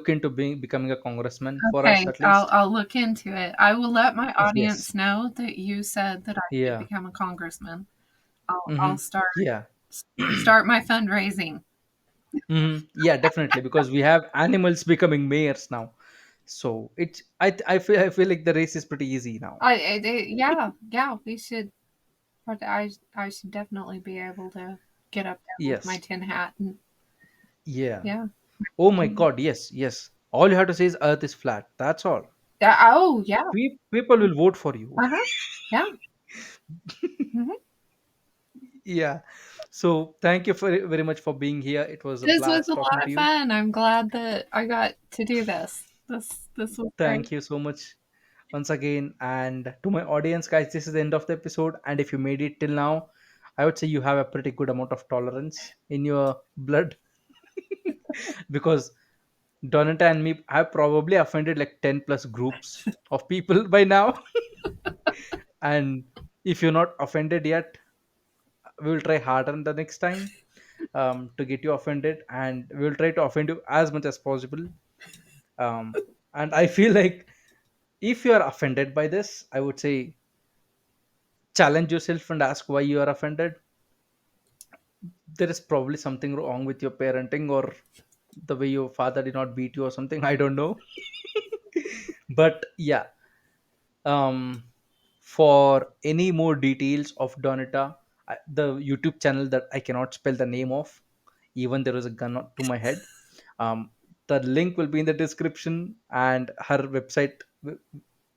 S1: into becoming a congressman for us
S2: Okay,
S1: at
S2: I'll
S1: least.
S2: I'll look into it. I will let my
S1: Yes.
S2: audience know that you said that I should
S1: Yeah.
S2: become a congressman. I'll
S1: Mm-hmm. Yeah.
S2: start my fundraising.
S1: Mm-hmm. Yeah, definitely, because we have animals becoming mayors now. So I feel like the race is pretty easy now.
S2: Yeah, yeah, we should. But I should definitely be able to get up there with my
S1: Yes.
S2: tin hat and
S1: Yeah.
S2: yeah.
S1: Oh my God. Yes. Yes. All you have to say is Earth is flat. That's all.
S2: Oh yeah.
S1: People will vote for you.
S2: Uh huh. Yeah. Mhm.
S1: Yeah. So thank you very much for being here. It was a
S2: This was a
S1: blast talking
S2: lot
S1: to
S2: of
S1: you.
S2: fun. I'm glad that I got to do this. This was great.
S1: Thank you so much once again. And to my audience, guys, this is the end of the episode. And if you made it till now, I would say you have a pretty good amount of tolerance in your blood, because Donata and me have probably offended like 10 plus groups of people by now. And if you're not offended yet, we will try harder the next time, to get you offended, and we will try to offend you as much as possible. And I feel like if you are offended by this, I would say challenge yourself and ask why you are offended. There is probably something wrong with your parenting, or the way your father did not beat you or something. I don't know. But yeah, um for any more details of Donita, the YouTube channel that I cannot spell the name of, even there is a gun to my head. The link will be in the description, and her website,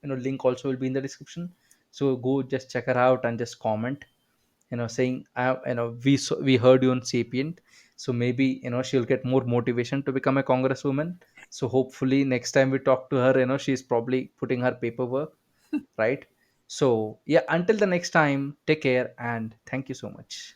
S1: link also will be in the description. So go just check her out and just comment, saying, we heard you on Sapient. So maybe she'll get more motivation to become a congresswoman. So hopefully next time we talk to her, she's probably putting her paperwork, right? So yeah, until the next time, take care and thank you so much.